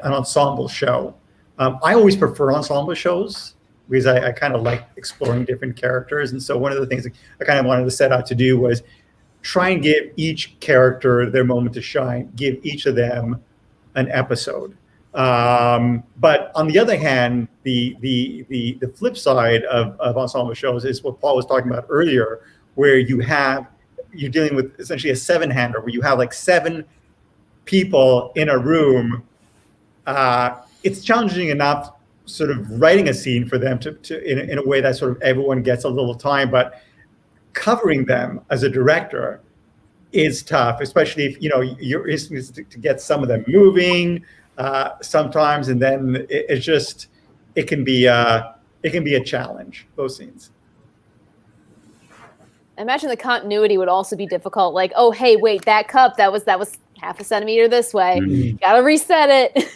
ensemble show. I always prefer ensemble shows because I kind of like exploring different characters, and so one of the things I kind of wanted to set out to do was try and give each character their moment to shine, give each of them an episode. But on the other hand, the flip side of ensemble shows is what Paul was talking about earlier, where you're dealing with essentially a 7-hander, where you have like 7 people in a room. It's challenging enough sort of writing a scene for them to in a way that sort of everyone gets a little time, but covering them as a director is tough, especially if your instinct is to get some of them moving sometimes, and then it can be a challenge, those scenes. I imagine the continuity would also be difficult. Like, oh, hey, wait, that cup that was half a centimeter this way. Mm-hmm. Gotta reset it.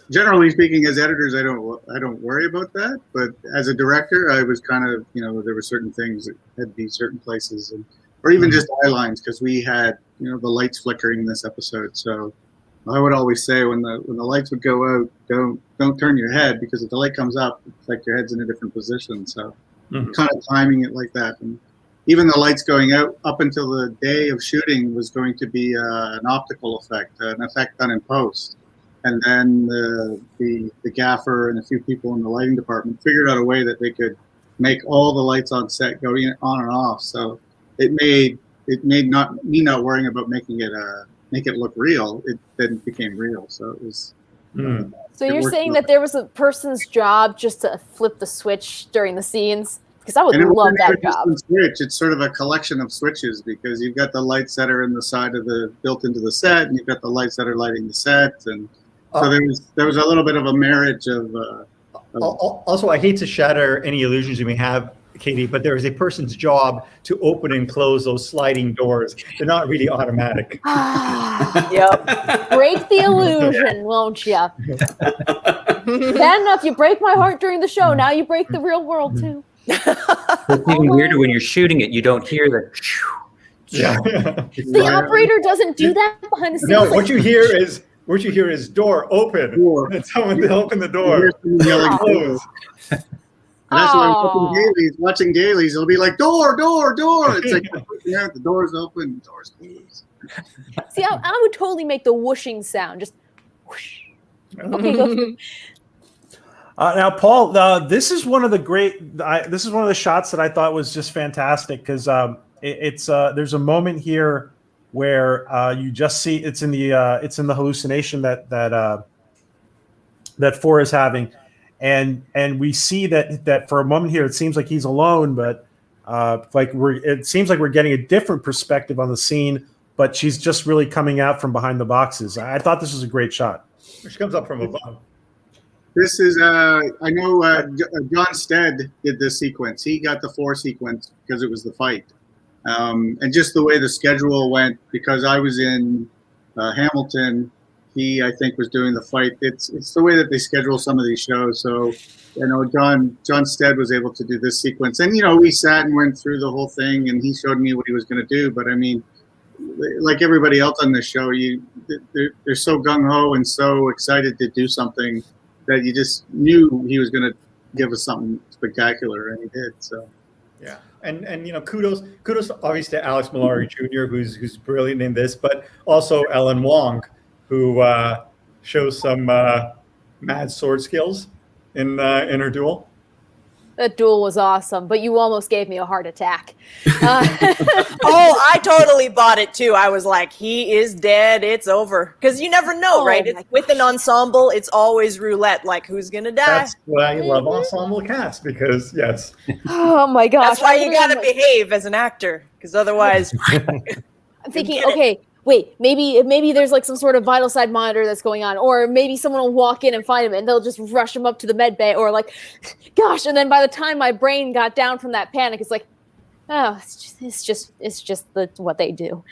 Generally speaking, as editors, I don't worry about that. But as a director, I was kind of there were certain things that had to be certain places, and or even just eye lines, because we had, you know, the lights flickering in this episode. So I would always say when the lights would go out, don't turn your head, because if the light comes up, it's like your head's in a different position. So kind of timing it like that. And even the lights going out up until the day of shooting was going to be an optical effect, an effect done in post. And then the gaffer and a few people in the lighting department figured out a way that they could make all the lights on set go on and off. So it made me not worrying about making it look real. It then became real. So it was. So you're saying that there was a person's job just to flip the switch during the scenes? Because I would love that job. Switch. It's sort of a collection of switches, because you've got the lights that are in the side of built into the set, and you've got the lights that are lighting the set, and so there was a little bit of a marriage of. Also, I hate to shatter any illusions you may have, Katie, but there is a person's job to open and close those sliding doors. They're not really automatic. Yep. Break the illusion, won't you? Bad enough you break my heart during the show. Now you break the real world too. It's even weirder when you're shooting it. You don't hear the. Yeah. The operator doesn't do that behind the scenes. No, what you hear is door open. And someone to open the door. Close. And that's why watching dailies, it'll be like door. It's like the door's open, the door's closed. See, I would totally make the whooshing sound. Just whoosh. Okay, go through. Now, Paul, this is one of the shots that I thought was just fantastic, because there's a moment here where you just see it's in the hallucination that Four is having, and we see that for a moment here it seems like he's alone, but it seems like we're getting a different perspective on the scene, but she's just really coming out from behind the boxes. I thought this was a great shot. She comes up from above. This is, I know John Stead did this sequence. He got the 4 sequence because it was the fight. And just the way the schedule went, because I was in Hamilton, he, I think, was doing the fight. It's the way that they schedule some of these shows. So, you know, John Stead was able to do this sequence. And, you know, we sat and went through the whole thing, and he showed me what he was going to do. But, I mean, like everybody else on this show, they're so gung-ho and so excited to do something that you just knew he was going to give us something spectacular, and he did. So, yeah, and you know, kudos obviously to Alex Mallory Jr., who's brilliant in this, but also Ellen Wong, who shows some mad sword skills in her duel. That duel was awesome, but you almost gave me a heart attack. Oh, I totally bought it too. I was like, he is dead. It's over. Because you never know, right? It's with an ensemble, it's always roulette. Like, who's going to die? That's why I love ensemble cast, because, yes. Oh, my gosh. That's why you got to behave as an actor, because otherwise... I'm thinking, okay, wait, maybe there's like some sort of vital side monitor that's going on, or maybe someone will walk in and find him and they'll just rush him up to the med bay, or like, gosh, and then by the time my brain got down from that panic, it's like, oh, it's just what they do.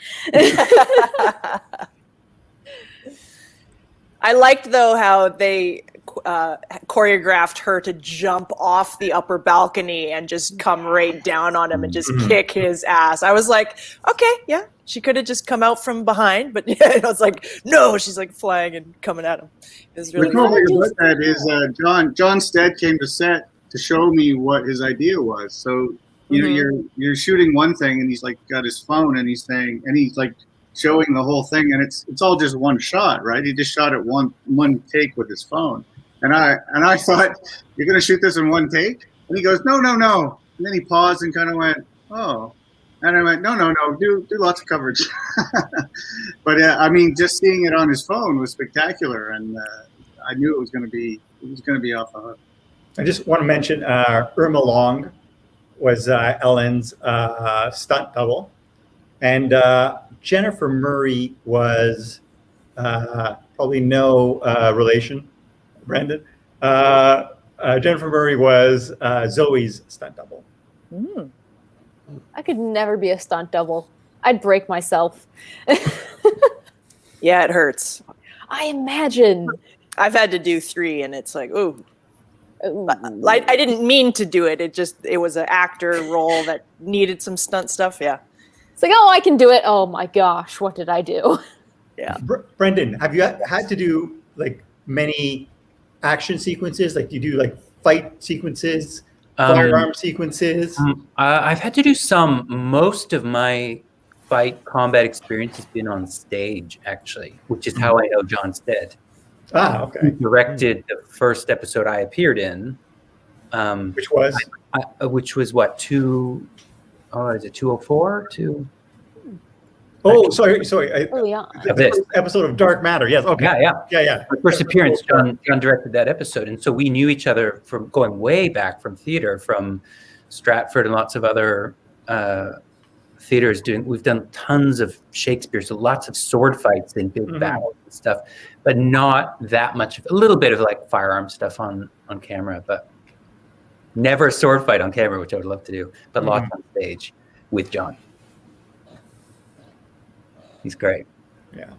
I liked though how they choreographed her to jump off the upper balcony and just come right down on him and just kick his ass. I was like, okay, yeah, she could have just come out from behind, but yeah, I was like, no, she's like flying and coming at him. It was really cool. About that is John Stead came to set to show me what his idea was. So you know, you're shooting one thing, and he's like got his phone, and he's like showing the whole thing, and it's all just one shot, right? He just shot it one take with his phone. And I thought, you're going to shoot this in one take? And he goes, no. And then he paused and kind of went, oh. And I went, no, do lots of coverage. But I mean, just seeing it on his phone was spectacular, and I knew it was going to be off the hook. I just want to mention Irma Long was Ellen's stunt double, and Jennifer Murray was probably no relation. Brandon. Jennifer Murray was Zoe's stunt double. I could never be a stunt double. I'd break myself. Yeah, it hurts. I imagine. I've had to do 3, and it's like, ooh. I didn't mean to do it. It was an actor role that needed some stunt stuff. Yeah. It's like, oh, I can do it. Oh my gosh, what did I do? Yeah. Brendan, have you had to do like many action sequences? Like, do you do like fight sequences, firearm sequences? I've had to do some. Most of my fight combat experience has been on stage, actually, which is how I know John Stead. Ah, okay. He directed the first episode I appeared in. Which was? Which was what, is it 204? Oh, sorry. Early on. The first episode of Dark Matter. Yes. Okay. Yeah. My first appearance, John directed that episode, and so we knew each other from going way back from theater, from Stratford and lots of other theaters. We've done tons of Shakespeare, so lots of sword fights and big battles and stuff, but not that much. A little bit of like firearm stuff on camera, but never a sword fight on camera, which I would love to do, but lots on stage with John. He's great. Yeah.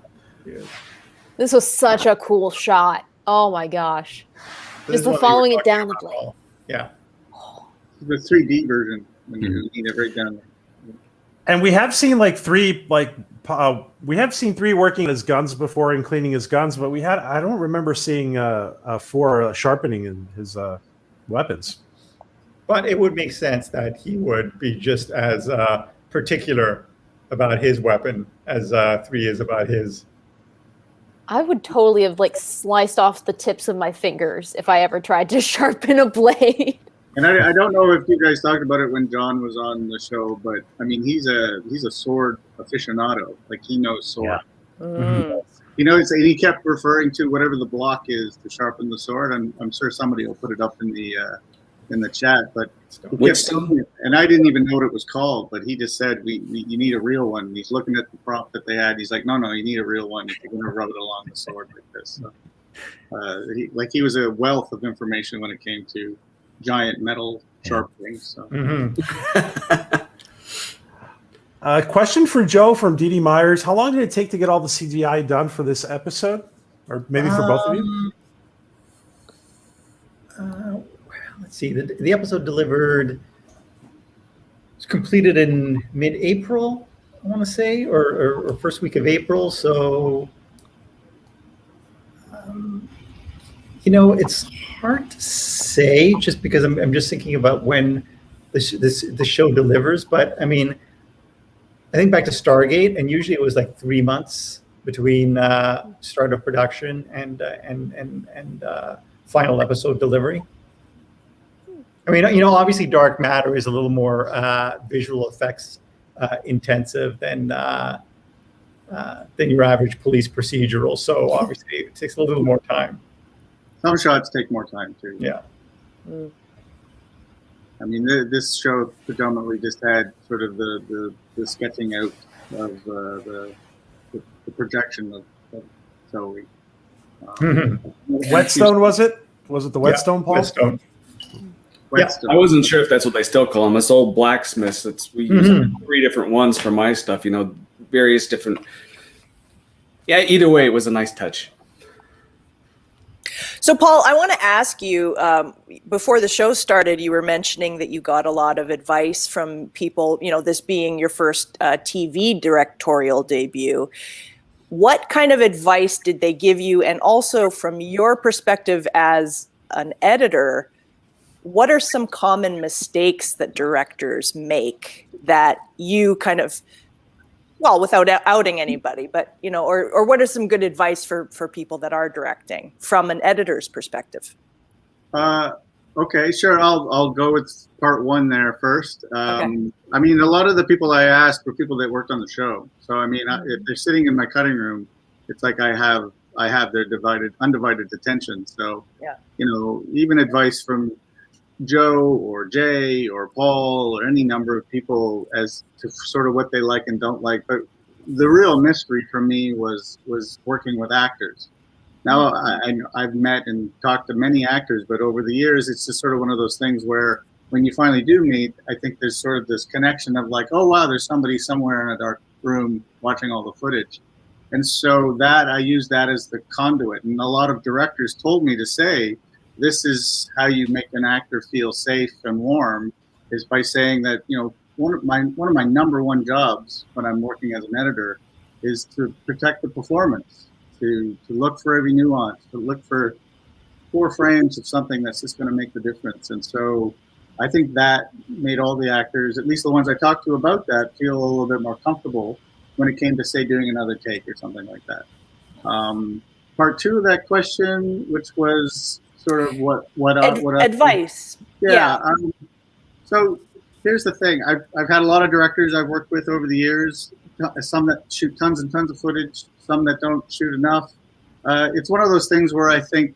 This was such a cool shot. Oh my gosh. Just the following it down the blade. Yeah. The 3D version when you need it right down there. And we have seen three working his guns before and cleaning his guns, but I don't remember seeing four sharpening in his weapons. But it would make sense that he would be just as particular about his weapon as 3 is about his. I would totally have sliced off the tips of my fingers if I ever tried to sharpen a blade. And I don't know if you guys talked about it when John was on the show, but I mean he's a sword aficionado. Like he knows sword. Yeah. He knows, and he kept referring to whatever the block is to sharpen the sword. I'm sure somebody will put it up in the chat, but and I didn't even know what it was called, but he just said you need a real one. He's looking at the prop that they had. He's like, no, you need a real one if you're going to rub it along the sword like this. So, he was a wealth of information when it came to giant metal sharpening. So. Question for Joe from DD Myers: how long did it take to get all the CGI done for this episode, or maybe for both of you? Let's see. The episode delivered. It's completed in mid-April, I want to say, or first week of April. So, it's hard to say, just because I'm just thinking about when the show delivers. But I mean, I think back to Stargate, and usually it was 3 months between start of production and final episode delivery. I mean, obviously Dark Matter is a little more visual effects intensive than your average police procedural. So obviously it takes a little more time. Some shots take more time too. Yeah. I mean, this show predominantly just had sort of the sketching out of the projection of Zoe. Whetstone, was it? Was it the Whetstone, Paul? Whetstone. Whetstone. I wasn't sure if that's what they still call them. It's old blacksmiths. We use 3 different ones for my stuff. Various different. Yeah. Either way, it was a nice touch. So, Paul, I want to ask you, before the show started, you were mentioning that you got a lot of advice from people, this being your first TV directorial debut. What kind of advice did they give you? And also from your perspective as an editor, what are some common mistakes that directors make that you kind of, well, without outing anybody, but, or what are some good advice for people that are directing from an editor's perspective? Okay, sure. I'll go with part 1 there first. Okay. I mean, a lot of the people I asked were people that worked on the show. So, I mean, if they're sitting in my cutting room, it's like I have their undivided attention. So, yeah. Even advice from Joe or Jay or Paul or any number of people as to sort of what they like and don't like. But the real mystery for me was working with actors. Now, I've met and talked to many actors, but over the years, it's just sort of one of those things where when you finally do meet, I think there's sort of this connection of oh, wow, there's somebody somewhere in a dark room watching all the footage. And so I use that as the conduit. And a lot of directors told me to say, this is how you make an actor feel safe and warm, is by saying that, one of my number one jobs when I'm working as an editor is to protect the performance, to look for every nuance, to look for 4 frames of something that's just going to make the difference. And so I think that made all the actors, at least the ones I talked to about that, feel a little bit more comfortable when it came to, say, doing another take or something like that. Part 2 of that question, which was sort of what advice. Yeah. So here's the thing. I've had a lot of directors I've worked with over the years, some that shoot tons and tons of footage, some that don't shoot enough. It's one of those things where I think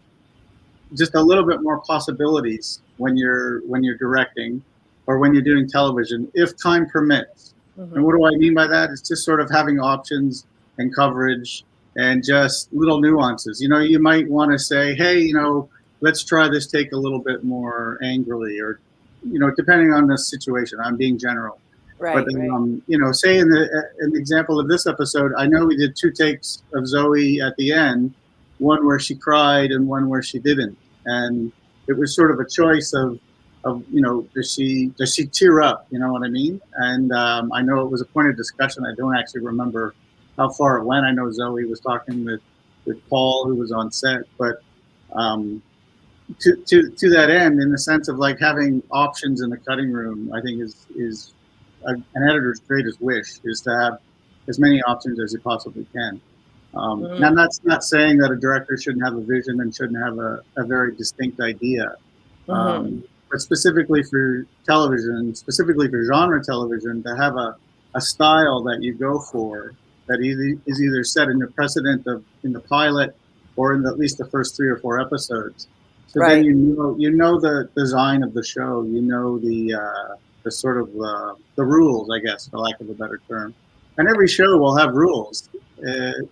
just a little bit more possibilities when you're directing or when you're doing television, if time permits. Mm-hmm. And what do I mean by that? It's just sort of having options and coverage and just little nuances. You know, you might want to say, hey, you know, let's try this take a little bit more angrily, or, you know, depending on the situation. I'm being general. Right. But, you know, say in the example of this episode, I know we did 2 takes of Zoe at the end, one where she cried and one where she didn't. And it was sort of a choice of you know, does she tear up? You know what I mean? And I know it was a point of discussion. I don't actually remember how far it went. I know Zoe was talking with Paul, who was on set, but to that end, in the sense of like having options in the cutting room, I think is an editor's greatest wish, is to have as many options as you possibly can. Now, that's not saying that a director shouldn't have a vision and shouldn't have a very distinct idea. But specifically for television, specifically for genre television, to have a style that you go for that is either set in the precedent of in the pilot or in at least the first 3 or 4 episodes. So then you know the design of the show, you know the sort of the rules, I guess, for lack of a better term. And every show will have rules.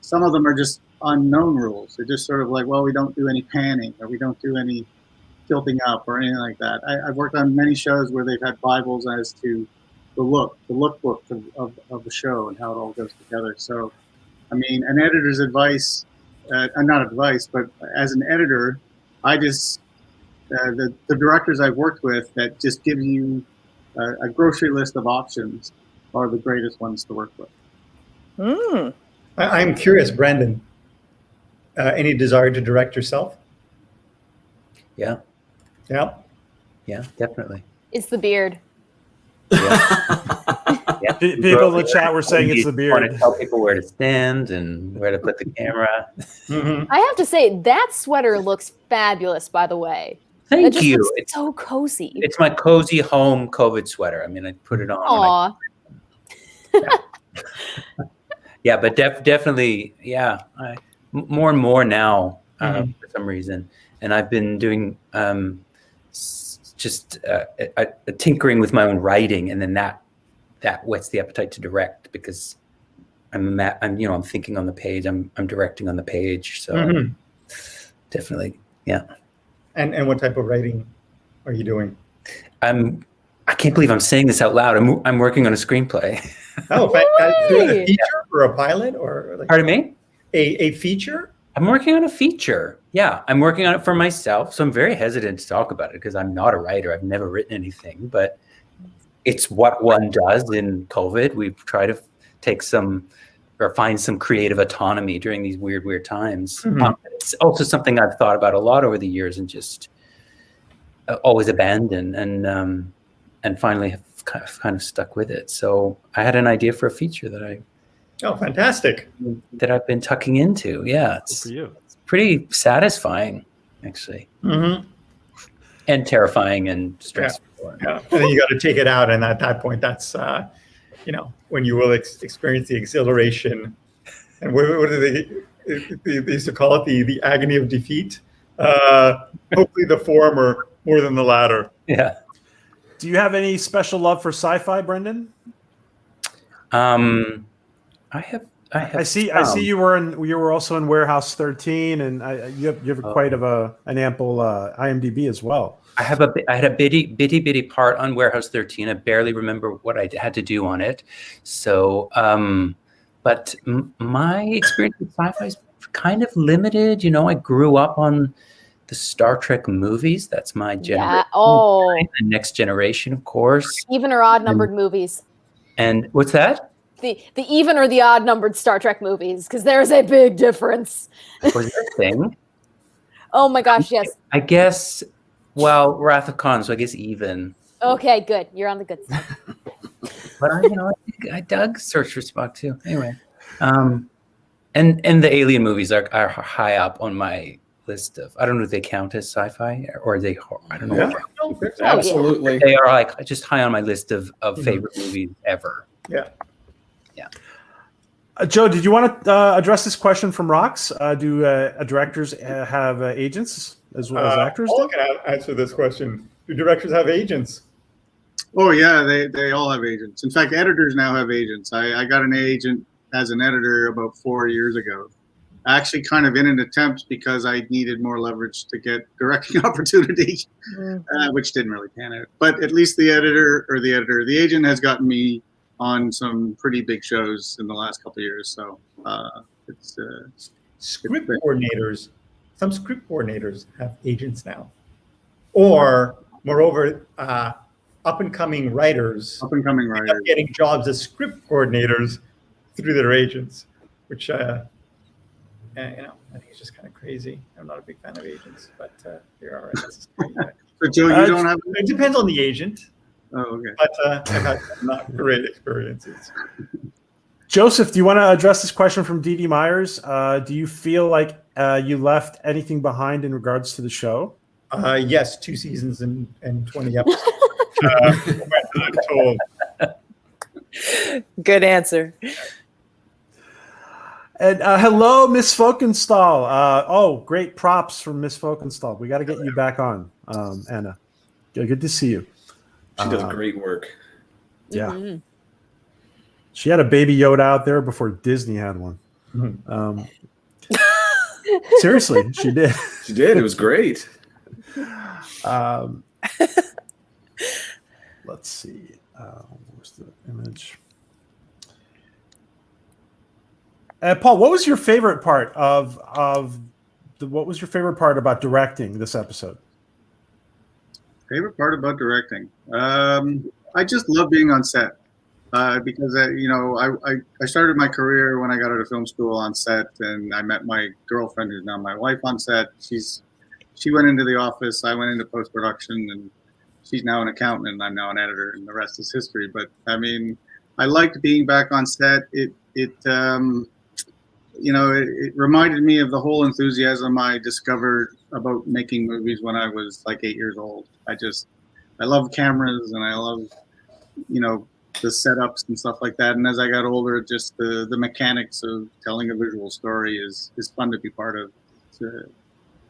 Some of them are just unknown rules. They're just sort of like, well, we don't do any panning, or we don't do any tilting up or anything like that. I've worked on many shows where they've had Bibles as to the lookbook of the show and how it all goes together. So, I mean, an editor's advice, not advice, but as an editor, I just, the directors I've worked with that just give you a grocery list of options are the greatest ones to work with. I'm curious, Brandon, any desire to direct yourself? Yeah. Yeah. Yeah, definitely. It's the beard. Yeah. People in the chat were saying it's the beard. Want to tell people where to stand and where to put the camera. I have to say, that sweater looks fabulous, by the way. Thank you. It's so cozy. It's my cozy home COVID sweater. I mean, I put it on. Yeah, but definitely, yeah. More and more now, for some reason. And I've been doing just tinkering with my own writing, and then that whets the appetite to direct, because I'm thinking on the page, I'm directing on the page. So definitely, yeah. And what type of writing are you doing? I can't believe I'm saying this out loud. I'm working on a screenplay. Oh, a feature or a pilot, or like pardon me? A feature? I'm working on a feature. Yeah, I'm working on it for myself. So I'm very hesitant to talk about it because I'm not a writer. I've never written anything, but it's what one does in COVID. We've tried to take find some creative autonomy during these weird times. It's also something I've thought about a lot over the years and just always abandoned, and finally have kind of stuck with it. So I had an idea for a feature that fantastic. That I've been tucking into. Yeah, it's pretty satisfying, actually, and terrifying and stressful. Yeah. And then you got to take it out, and at that point, that's when you will experience the exhilaration, and what do they used to call it, the agony of defeat. Hopefully, the former more than the latter. Yeah. Do you have any special love for sci-fi, Brendan? I have. I see you were also in Warehouse 13, and you have quite of an ample IMDb as well. I had a bitty part on Warehouse 13. I barely remember what I had to do on it. So, but my experience with sci-fi is kind of limited. You know, I grew up on the Star Trek movies. That's my generation. Yeah. Oh, The Next Generation, of course. even or odd numbered movies. And what's that? The even or the odd numbered Star Trek movies, because there's a big difference. Was that a thing? Oh my gosh, yes. I guess, well, Wrath of Khan, so I guess even. Okay, good. You're on the good side. But I think I dug Search for Spock too. Anyway, and the Alien movies are high up on my list of. I don't know if they count as sci-fi or are they. I don't know. Yeah. Yeah. Absolutely. They are like just high on my list of favorite movies ever. Yeah. Joe, did you want to address this question from Rox? Do directors have agents as well as actors? Paul can answer this question. Do directors have agents? Oh yeah, they all have agents. In fact, editors now have agents. I got an agent as an editor about 4 years ago. Actually, kind of in an attempt because I needed more leverage to get directing opportunity, which didn't really pan out. But at least the agent has gotten me on some pretty big shows in the last couple of years. So it's Script coordinators. Some script coordinators have agents now, or moreover, up and coming writers end up getting jobs as script coordinators through their agents, which I think it's just kind of crazy. I'm not a big fan of agents, but here are. So Joe, you don't have. It depends on the agent. Oh, okay. But I've had not great experiences. Joseph, do you want to address this question from Dee Dee Myers? Do you feel like you left anything behind in regards to the show? Yes, 2 seasons and 20 episodes. I'm told. Good answer. And hello, Miss Folkenstall. Great props from Miss Folkenstall. We got to get you back on, Anna. Good to see you. She does great work. Yeah. Mm-hmm. She had a baby Yoda out there before Disney had one. Seriously, she did. She did. It was great. Let's see. Where's the image? Paul, what was your favorite part what was your favorite part about directing this episode? Favorite part about directing? I just love being on set because I started my career when I got out of film school on set, and I met my girlfriend, who's now my wife, on set. She went into the office, I went into post production, and she's now an accountant, and I'm now an editor, and the rest is history. But I mean, I liked being back on set. It reminded me of the whole enthusiasm I discovered about making movies when I was like 8 years old. I love cameras, and I love, the setups and stuff like that. And as I got older, just the mechanics of telling a visual story is fun to be part of.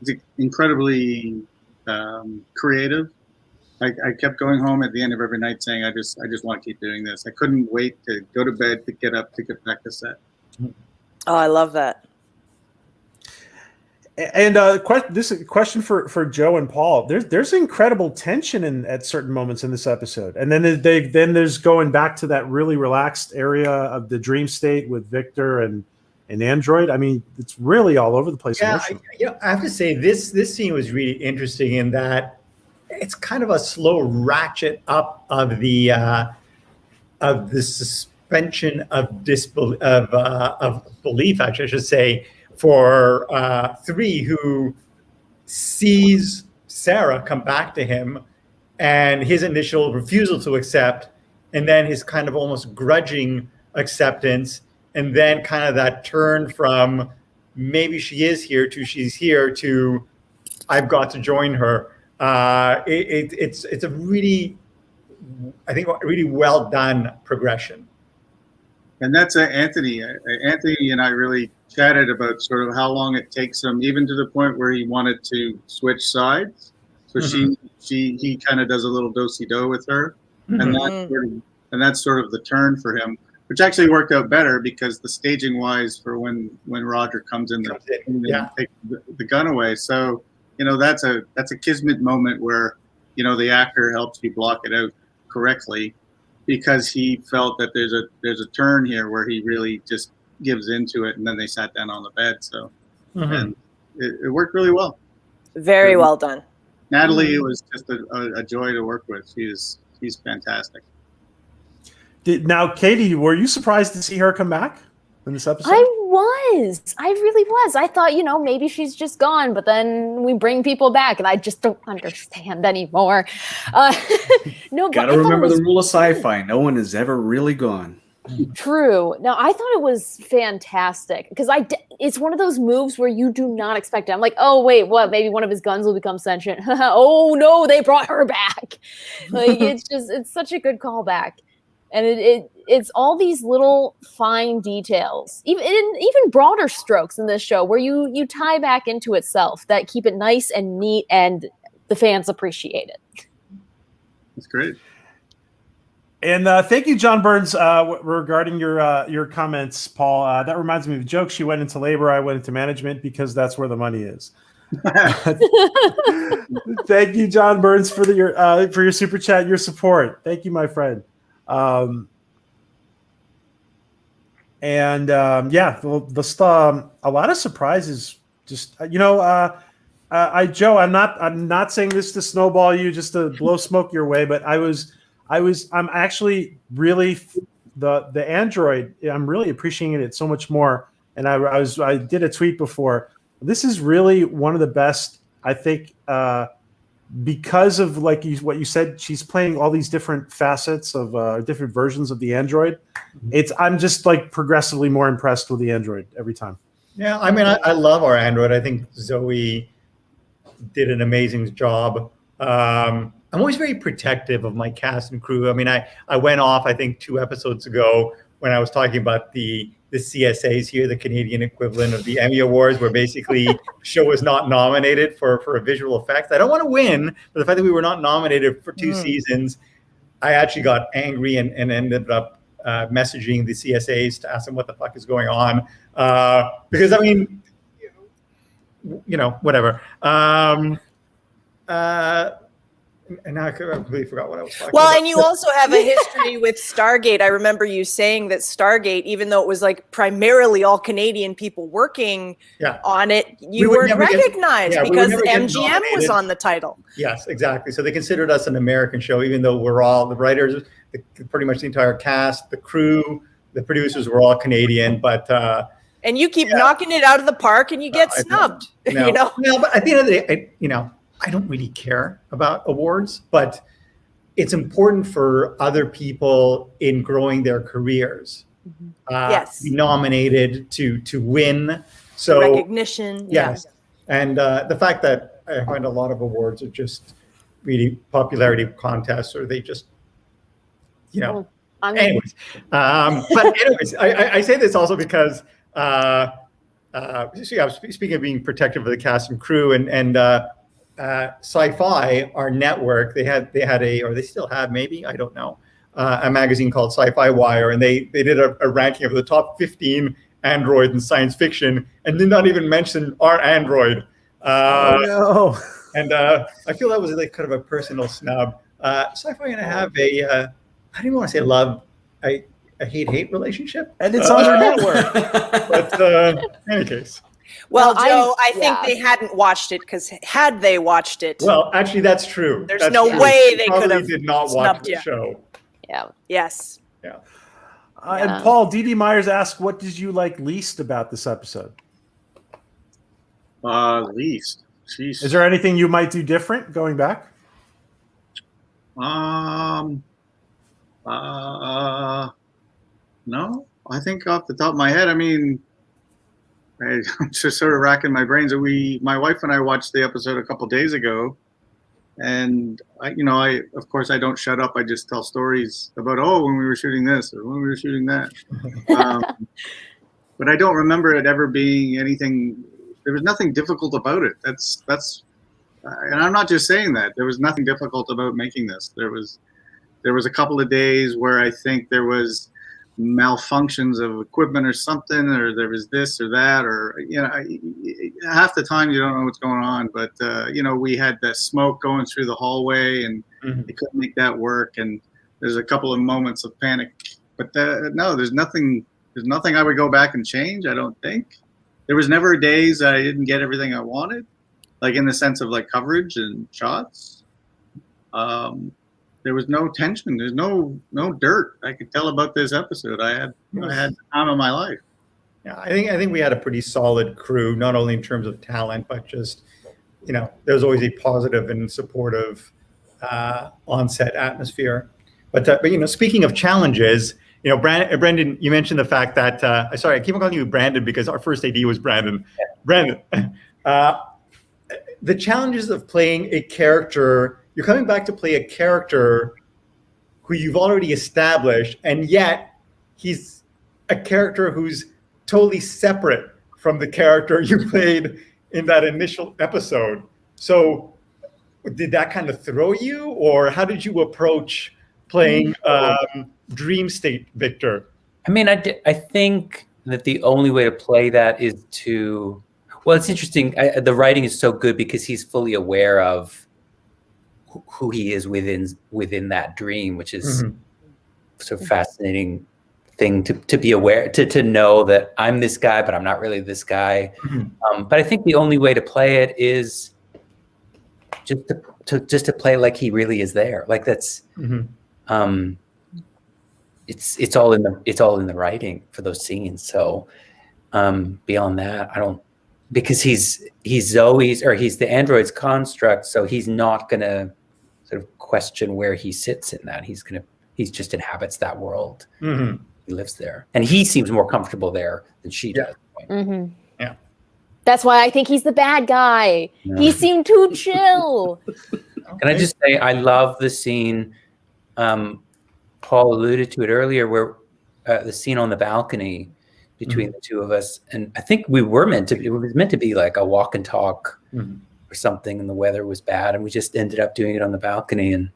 It's incredibly creative. I kept going home at the end of every night saying, I just want to keep doing this. I couldn't wait to go to bed, to get up, to get back to set. Oh, I love that. And this is a question for Joe and Paul. There's incredible tension at certain moments in this episode, and then there's going back to that really relaxed area of the dream state with Victor and Android. I mean, it's really all over the place. Yeah, I have to say this scene was really interesting in that it's kind of a slow ratchet up of the suspension of disbelief of belief. Actually, I should say. For 3, who sees Sarah come back to him and his initial refusal to accept, and then his kind of almost grudging acceptance, and then kind of that turn from maybe she is here to she's here to I've got to join her. It's a really, I think, really well done progression. And that's Anthony. Anthony and I really chatted about sort of how long it takes him, even to the point where he wanted to switch sides. So he kind of does a little do-si-do with her, and that's sort of the turn for him, which actually worked out better because the staging wise for when Roger comes in and takes the gun away. So that's a kismet moment where the actor helps you block it out correctly, because he felt that there's a turn here where he really just gives into it, and then they sat down on the bed. So and it worked really well. Very well done. Natalie was just a joy to work with. She's fantastic. Now, Katie, were you surprised to see her come back in this episode? I really was. I thought, maybe she's just gone, but then we bring people back, and I just don't understand anymore. No, Gotta remember the rule of sci-fi. No one is ever really gone. True. No, I thought it was fantastic because it's one of those moves where you do not expect it. I'm like, oh wait, what? Maybe one of his guns will become sentient. Oh no, they brought her back. Like it's such a good callback, and it's all these little fine details, even broader strokes in this show where you tie back into itself that keep it nice and neat, and the fans appreciate it. That's great. And thank you, John Burns, regarding your comments, Paul. That reminds me of a joke. She went into labor, I went into management because that's where the money is. Thank you, John Burns, for your super chat, your support. Thank you, my friend. A lot of surprises. Just Joe, I'm not saying this to snowball you, just to blow smoke your way, but I'm actually really the Android. I'm really appreciating it so much more. And I did a tweet before. This is really one of the best, I think, because of what you said. She's playing all these different facets of different versions of the Android. I'm just progressively more impressed with the Android every time. Yeah, I mean, I love our Android. I think Zoe did an amazing job. I'm always very protective of my cast and crew. I mean, I went off, I think, 2 episodes ago when I was talking about the CSAs here, the Canadian equivalent of the Emmy Awards, where basically the show is not nominated for a visual effects. I don't want to win, but the fact that we were not nominated for 2 seasons, I actually got angry and ended up messaging the CSAs to ask them what the fuck is going on. Because, I mean, whatever. And now I completely forgot what I was talking about. Well, and you also have a history with Stargate. I remember you saying that Stargate, even though it was primarily all Canadian people working on it, you weren't recognized because MGM was on the title. Yes, exactly. So they considered us an American show, even though we're all the writers, pretty much the entire cast, the crew, the producers were all Canadian. But and you keep knocking it out of the park, and you get snubbed. No, but at the end of the day, I don't really care about awards, but it's important for other people in growing their careers. To be nominated, to win. So recognition. Yes. And the fact that I find a lot of awards are just really popularity contests, or they just, anyways. But anyways, I say this also because speaking of being protective of the cast and crew and Sci-Fi, our network, they had or they still have, maybe, I don't know, a magazine called Sci-Fi Wire, and they did a ranking of the top 15 Android in science fiction, and did not even mention our Android. No. And I feel that was kind of a personal snub. Sci-Fi and I have I don't even want to say love, a hate relationship, and it's on their network. But in any case. Well, Joe, I think they hadn't watched it, because had they watched it, well, actually, that's true. There's no way they could have did not watch the show. Yeah. Yes. Yeah. And Paul, D.D. Myers asked, "What did you like least about this episode?" Least. Jeez. Is there anything you might do different going back? No. I think off the top of my head, I mean, I'm just sort of racking my brains. My wife and I watched the episode a couple days ago, and I of course I don't shut up. I just tell stories about when we were shooting this or when we were shooting that. But I don't remember it ever being anything. There was nothing difficult about it. That's, and I'm not just saying that. There was nothing difficult about making this. There was a couple of days where I think there was malfunctions of equipment or something, or there was this or that, or half the time you don't know what's going on. But we had that smoke going through the hallway, and they couldn't make that work. And there's a couple of moments of panic. But no, there's nothing I would go back and change. I don't think there was never days I didn't get everything I wanted. like in the sense of like coverage and shots. There was no tension. There's no dirt I could tell about this episode. I had the time of my life. Yeah, I think we had a pretty solid crew, not only in terms of talent, but just, you know, there's always a positive and supportive on-set atmosphere. But you know, speaking of challenges, you know, Brendan, you mentioned the fact that sorry, I keep on calling you Brandon because our first AD was Brandon. Brandon, the challenges of playing a character. You're coming back to play a character who you've already established, and yet he's a character who's totally separate from the character you played in that initial episode. So did that kind of throw you, or how did you approach playing Dream State Victor? I mean, I think that the only way to play that is to, well, it's interesting. The writing is so good because he's fully aware of who he is within that dream, which is sort of fascinating thing to be aware, to know that I'm this guy, but I'm not really this guy. But I think the only way to play it is just to play like he really is there. Like that's it's all in the writing for those scenes. So beyond that, I don't, because he's Zoe's, or he's the android's construct, so he's not gonna sort of question where he sits in that. He just inhabits that world. He lives there, and he seems more comfortable there than she does. Yeah, that's why I think he's the bad guy. He seemed too chill. Can I just say, I love the scene. Paul alluded to it earlier, where the scene on the balcony between the two of us, and I think it was meant to be like a walk and talk or something, and the weather was bad, and we just ended up doing it on the balcony. And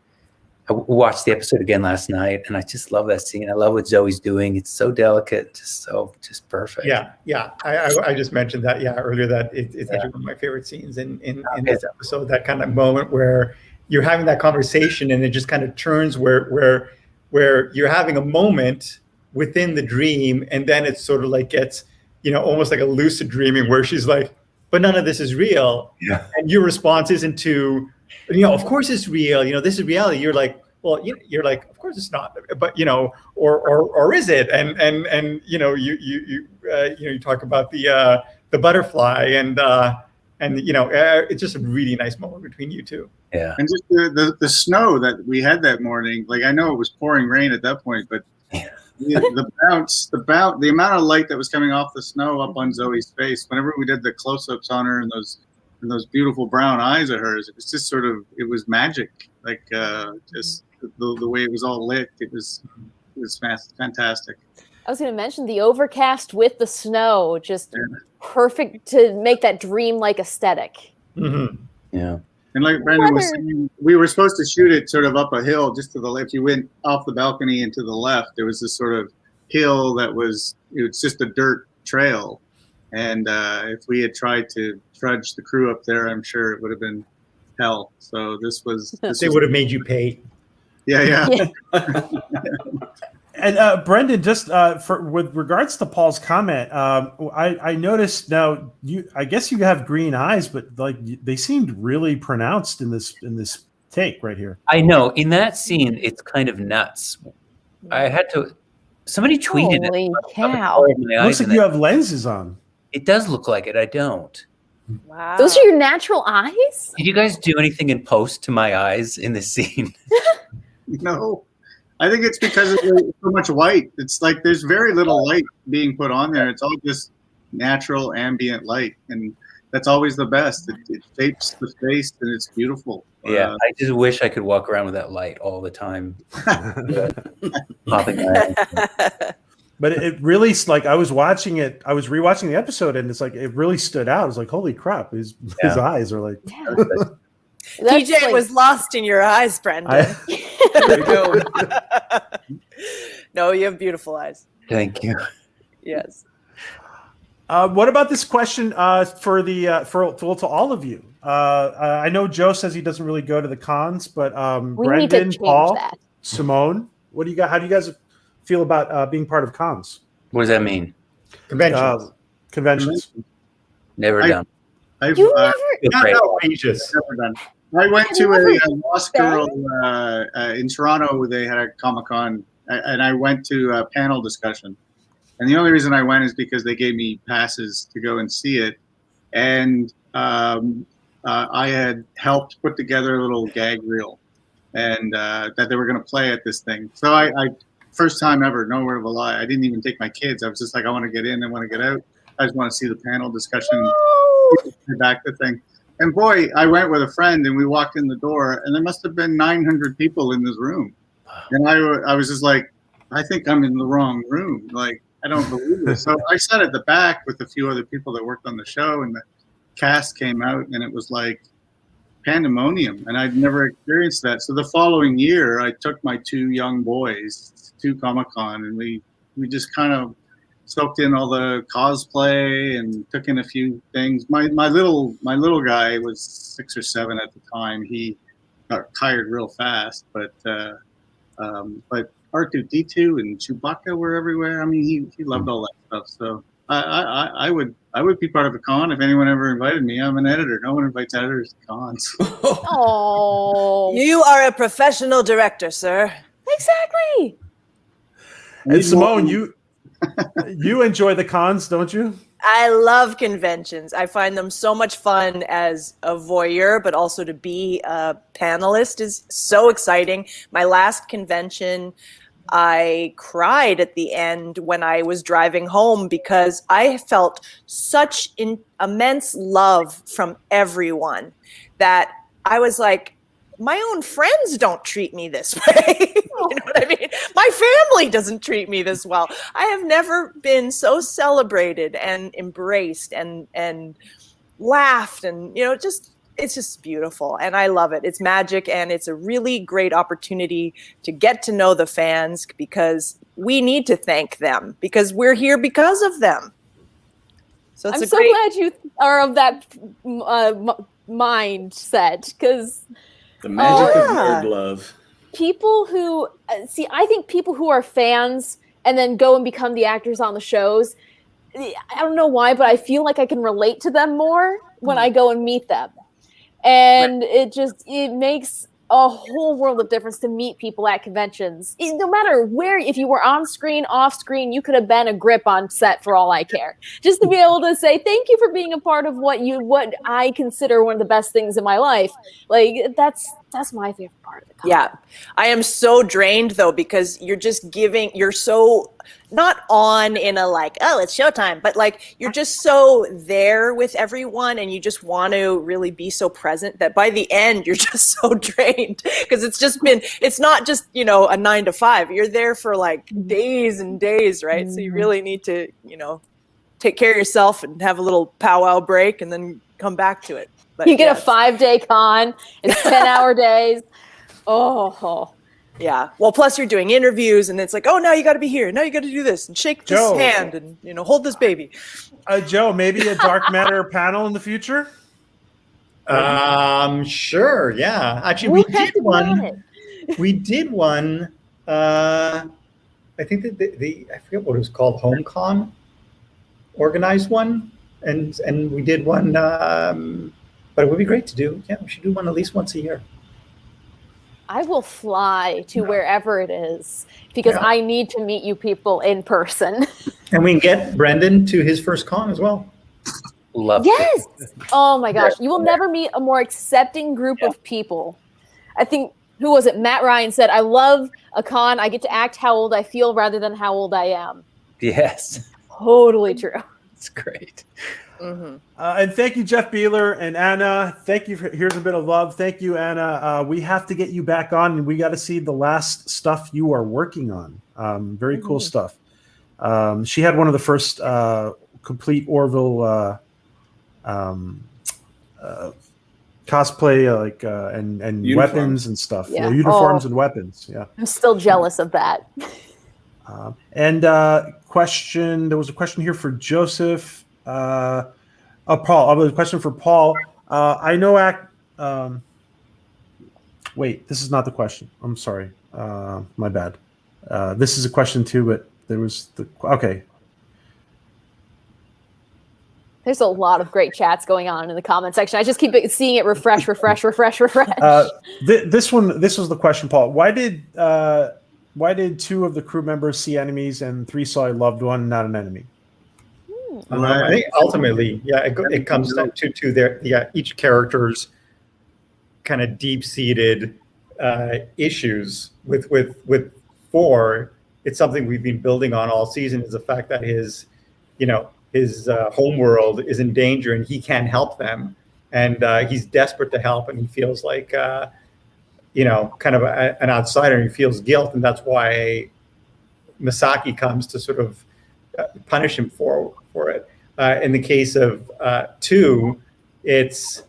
I watched the episode again last night, and I just love that scene. I love what Zoe's doing. It's so delicate, just perfect. Yeah. I just mentioned that earlier, that it's actually one of my favorite scenes in this episode. That kind of moment where you're having that conversation, and it just kind of turns where you're having a moment within the dream, and then it's sort of like gets, you know, almost like a lucid dreaming, where she's like, but none of this is real. Yeah. And your response isn't to, you know, of course it's real, you know, this is reality. You're like, well, you're like, of course it's not, but you know, or is it? And you know, you talk about the butterfly, and you know, it's just a really nice moment between you two. Yeah. And just the snow that we had that morning, like, I know it was pouring rain at that point, but the amount of light that was coming off the snow up on Zoe's face, whenever we did the close-ups on her, and those beautiful brown eyes of hers, it was just sort of, it was magic. Like just the way it was all lit, it was fantastic. I was going to mention the overcast with the snow, just perfect to make that dream-like aesthetic. Yeah. And like Brandon was saying, we were supposed to shoot it sort of up a hill, just to the left. If you went off the balcony and to the left, there was this sort of hill that was just a dirt trail. And if we had tried to trudge the crew up there, I'm sure it would have been hell. So they would have made you pay. Yeah. And Brendan, just with regards to Paul's comment, I noticed now I guess you have green eyes, but like they seemed really pronounced in this take right here. I know, in that scene, it's kind of nuts. I had to. Somebody tweeted Holy it. cow! Looks like you have lenses on. It does look like it. I don't. Wow. Those are your natural eyes? Did you guys do anything in post to my eyes in this scene? No. I think it's because there's so much white. It's like there's very little light being put on there. It's all just natural ambient light, and that's always the best. It shapes the face, and it's beautiful. Yeah, I just wish I could walk around with that light all the time. Popping my eyes. But it really, like, I was rewatching the episode, and it's like it really stood out. I was like, holy crap, his eyes are like. TJ was lost in your eyes, Brendan. There you go. No, you have beautiful eyes. Thank you. Yes. What about this question for all of you? I know Joe says he doesn't really go to the cons, but Brendan, Paul, Simone, what do you got? How do you guys feel about being part of cons? What does that mean? Conventions. Conventions. Never done. I've You never. Not Great. outrageous. never done. I went Have to you a ever law school in Toronto. They had a Comic-Con, and I went to a panel discussion. And the only reason I went is because they gave me passes to go and see it. And I had helped put together a little gag reel, and that they were going to play at this thing. So I first time ever, no word of a lie. I didn't even take my kids. I was just like, I want to get in, I want to get out. I just want to see the panel discussion, back the thing. And boy, I went with a friend, and we walked in the door, and there must have been 900 people in this room. And I was just like, I think I'm in the wrong room. Like, I don't believe it. So I sat at the back with a few other people that worked on the show, and the cast came out, and it was like pandemonium, and I'd never experienced that. So the following year, I took my 2 young boys to Comic-Con, and we just kind of soaked in all the cosplay and took in a few things. My little guy was 6 or 7 at the time. He got tired real fast, but R2-D2 and Chewbacca were everywhere. I mean, he loved all that stuff. So I would be part of a con if anyone ever invited me. I'm an editor. No one invites editors to cons. Oh, You are a professional director, sir. exactly. And Simone, you enjoy the cons, don't you? I love conventions. I find them so much fun as a voyeur, but also to be a panelist is so exciting. My last convention, I cried at the end when I was driving home because I felt such immense love from everyone that I was like, my own friends don't treat me this way. You know what I mean? My family doesn't treat me this well. I have never been so celebrated and embraced and laughed, and it's just beautiful, and I love it. It's magic, and it's a really great opportunity to get to know the fans, because we need to thank them because we're here because of them. So I'm so glad you are of that mindset, because The magic of yeah. nerd love. people who I think people who are fans and then go and become the actors on the shows, I don't know why, but I feel like I can relate to them more when I go and meet them. And it makes a whole world of difference to meet people at conventions. No matter where, if you were on screen, off screen, you could have been a grip on set for all I care. Just to be able to say thank you for being a part of what I consider one of the best things in my life. Like that's my favorite part of the con. Yeah. I am so drained though, because you're so not on in a like, oh, it's showtime, but like you're just so there with everyone and you just want to really be so present that by the end you're just so drained, because it's not just, a 9 to 5. You're there for like days and days, right? So you really need to, take care of yourself and have a little powwow break and then come back to it. But you get a 5-day con, it's 10-hour days. Oh. Yeah. Well, plus you're doing interviews and it's like, oh, now you got to be here. Now you got to do this and shake this Joe. hand and, hold this baby. Joe, maybe a dark matter panel in the future? Sure. Yeah. Actually, We'll we have did to go on one. it. We did one. I think that I forget what it was called, HomeCon, organized one, and we did one. But it would be great to do. Yeah, we should do one at least once a year. I will fly to wherever it is because I need to meet you people in person. And we can get Brendan to his first con as well. Love Yes. Oh my gosh. You will never meet a more accepting group of people. I think, who was it? Matt Ryan said, I love a con. I get to act how old I feel rather than how old I am. Yes. Totally true. It's great. Mm-hmm. And thank you, Jeff Beeler and Anna. Thank you. Here's a bit of love. Thank you, Anna. We have to get you back on, and we got to see the last stuff you are working on. Very cool stuff. She had one of the first complete Orville cosplay, and Uniforms. weapons and stuff. Yeah. Uniforms and weapons. Yeah. I'm still jealous of that. Question. There was a question here for Joseph. Paul. I have a question for Paul. I know. Wait, this is not the question. I'm sorry. My bad. This is a question too, but there was okay. There's a lot of great chats going on in the comment section. I just keep seeing it refresh. This was the question, Paul. Why did 2 of the crew members see enemies and 3 saw a loved one, not an enemy? I think ultimately, it comes down to their each character's kind of deep-seated issues with 4. It's something we've been building on all season, is the fact that his home world is in danger and he can't help them, and he's desperate to help, and he feels like kind of an outsider, and he feels guilt, and that's why Misaki comes to sort of punish him for it. In the case of 2, it's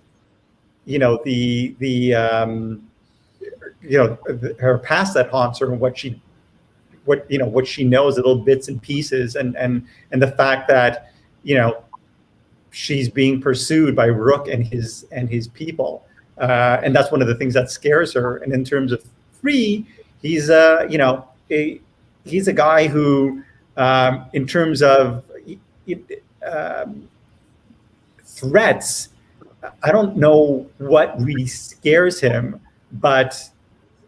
her past that haunts her, and what she knows, little bits and pieces, and the fact that she's being pursued by Rook and his people, and that's one of the things that scares her. And in terms of 3, he's he's a guy who, in terms of threats, I don't know what really scares him, but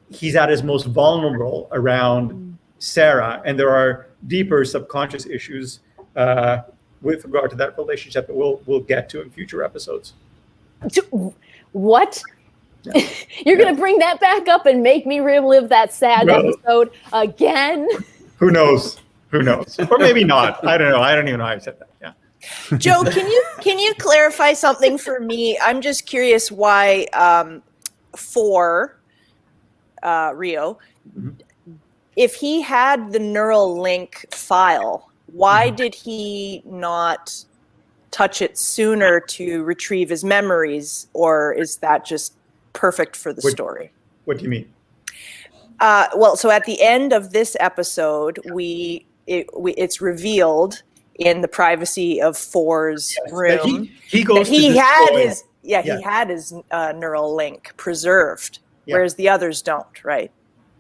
he's at his most vulnerable around Sarah, and there are deeper subconscious issues with regard to that relationship that we'll get to in future episodes. What? Yeah. You're going to bring that back up and make me relive that sad episode again? Who knows? Or maybe not. I don't know. I don't even know how I said that. Yeah. Joe, can you clarify something for me? I'm just curious why for Rio, if he had the neural link file, why did he not touch it sooner to retrieve his memories, or is that just perfect for the story? What do you mean? Well, so at the end of this episode, it's revealed in the privacy of 4's room. He goes. He had his neural link preserved, whereas the others don't, right?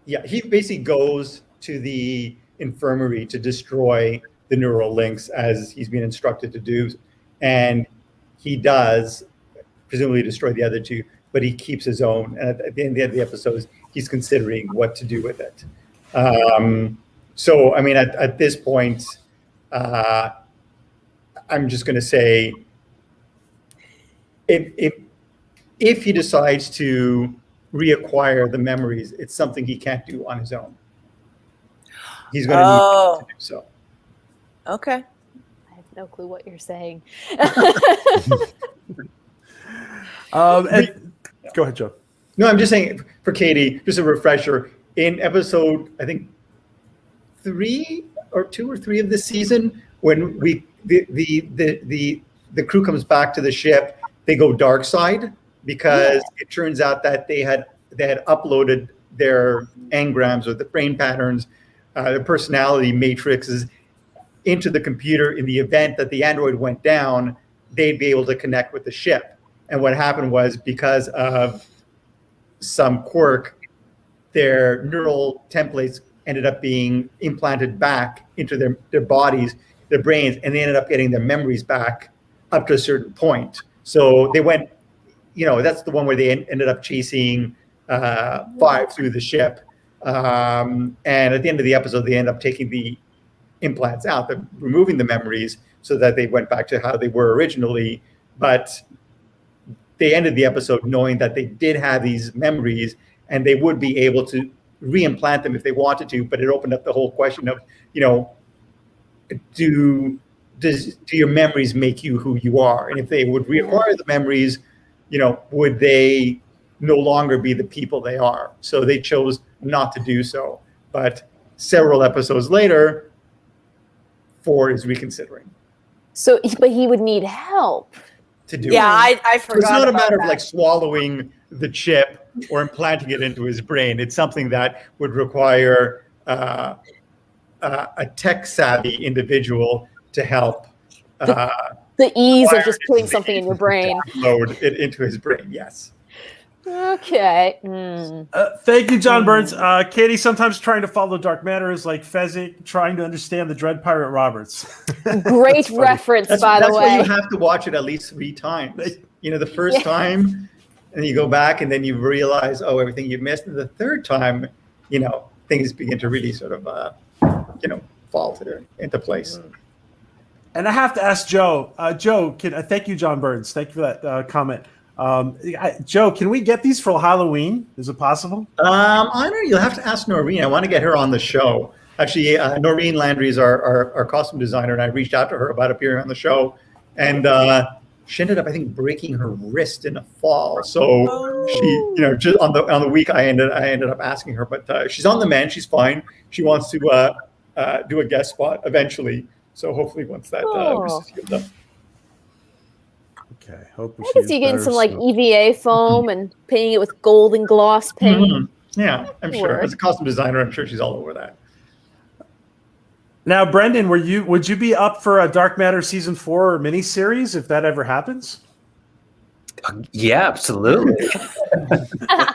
Yeah, he basically goes to the infirmary to destroy the neural links as he's been instructed to do, and he does presumably destroy the other 2, but he keeps his own. And at the end of the episodes, he's considering what to do with it. So, I mean, at this point, I'm just going to say, if he decides to reacquire the memories, it's something he can't do on his own. He's going to need to do so. Okay. I have no clue what you're saying. Go ahead, Joe. No, I'm just saying for Katie, just a refresher. In episode, I think 2 or 3 of the season, when the crew comes back to the ship, they go dark side because it turns out that they had uploaded their engrams or the brain patterns, their personality matrices into the computer. In the event that the android went down, they'd be able to connect with the ship. And what happened was, because of some quirk, their neural templates ended up being implanted back into their bodies, their brains, and they ended up getting their memories back up to a certain point. So they went, that's the one where they ended up chasing 5 through the ship. And at the end of the episode, they end up taking the implants out, removing the memories so that they went back to how they were originally. But they ended the episode knowing that they did have these memories and they would be able to reimplant them if they wanted to. But it opened up the whole question of, do your memories make you who you are? And if they would reacquire the memories, would they no longer be the people they are? So they chose not to do so. But several episodes later, 4 is reconsidering. So, but he would need help to do. Yeah, I forgot. It's not a matter of like swallowing the chip or implanting it into his brain. It's something that would require a tech-savvy individual to help. The ease of just putting something in your brain. Load it into his brain, yes. Okay. Thank you, John Burns. Katie, sometimes trying to follow dark matter is like Fezzik trying to understand the Dread Pirate Roberts. Great reference, by the That's why way. you have to watch it at least 3 times. The first time, and you go back, and then you realize, everything you missed. And the third time, things begin to really sort of, fall into place. And I have to ask Joe. Joe, thank you, John Burns. Thank you for that comment. Joe, can we get these for Halloween? Is it possible? I don't know. You'll have to ask Noreen. I want to get her on the show. Actually, Noreen Landry is our costume designer, and I reached out to her about appearing on the show, and she ended up, I think, breaking her wrist in a fall. So she, just on the week, I ended up asking her, but she's on the mend. She's fine. She wants to do a guest spot eventually. So hopefully, once that wrist is healed up. Okay, hope I can see you getting some like EVA foam and painting it with gold and gloss paint. Yeah, I'm sure. As a costume designer, I'm sure she's all over that. Now, Brendan, would you be up for a Dark Matter season 4 miniseries if that ever happens? Yeah, absolutely.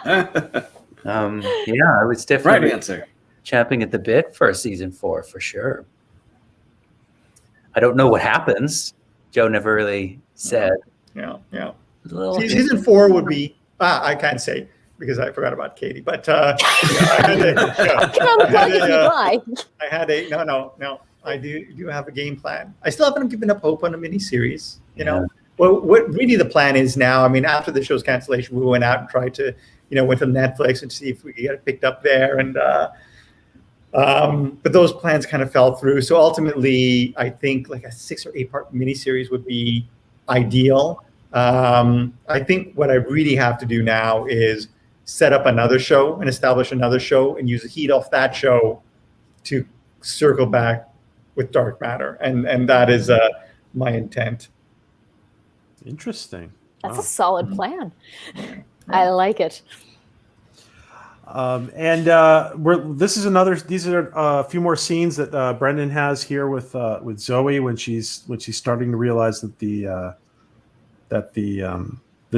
I was definitely Right answer. Champing at the bit for a season 4 for sure. I don't know what happens. Joe never really said. Yeah. Season 4 would be. I can't say because I forgot about Katie. But I do have a game plan. I still haven't given up hope on a miniseries. Well, what really the plan is now. I mean, after the show's cancellation, we went out and tried to, went to Netflix and see if we could get it picked up there. And but those plans kind of fell through. So ultimately, I think like a 6 or 8 part miniseries would be ideal. I think what I really have to do now is set up another show and establish another show and use the heat off that show to circle back with Dark Matter. And that is my intent. Interesting. That's a solid plan. I like it. These are a few more scenes that Brendan has here with Zoe when she's starting to realize that the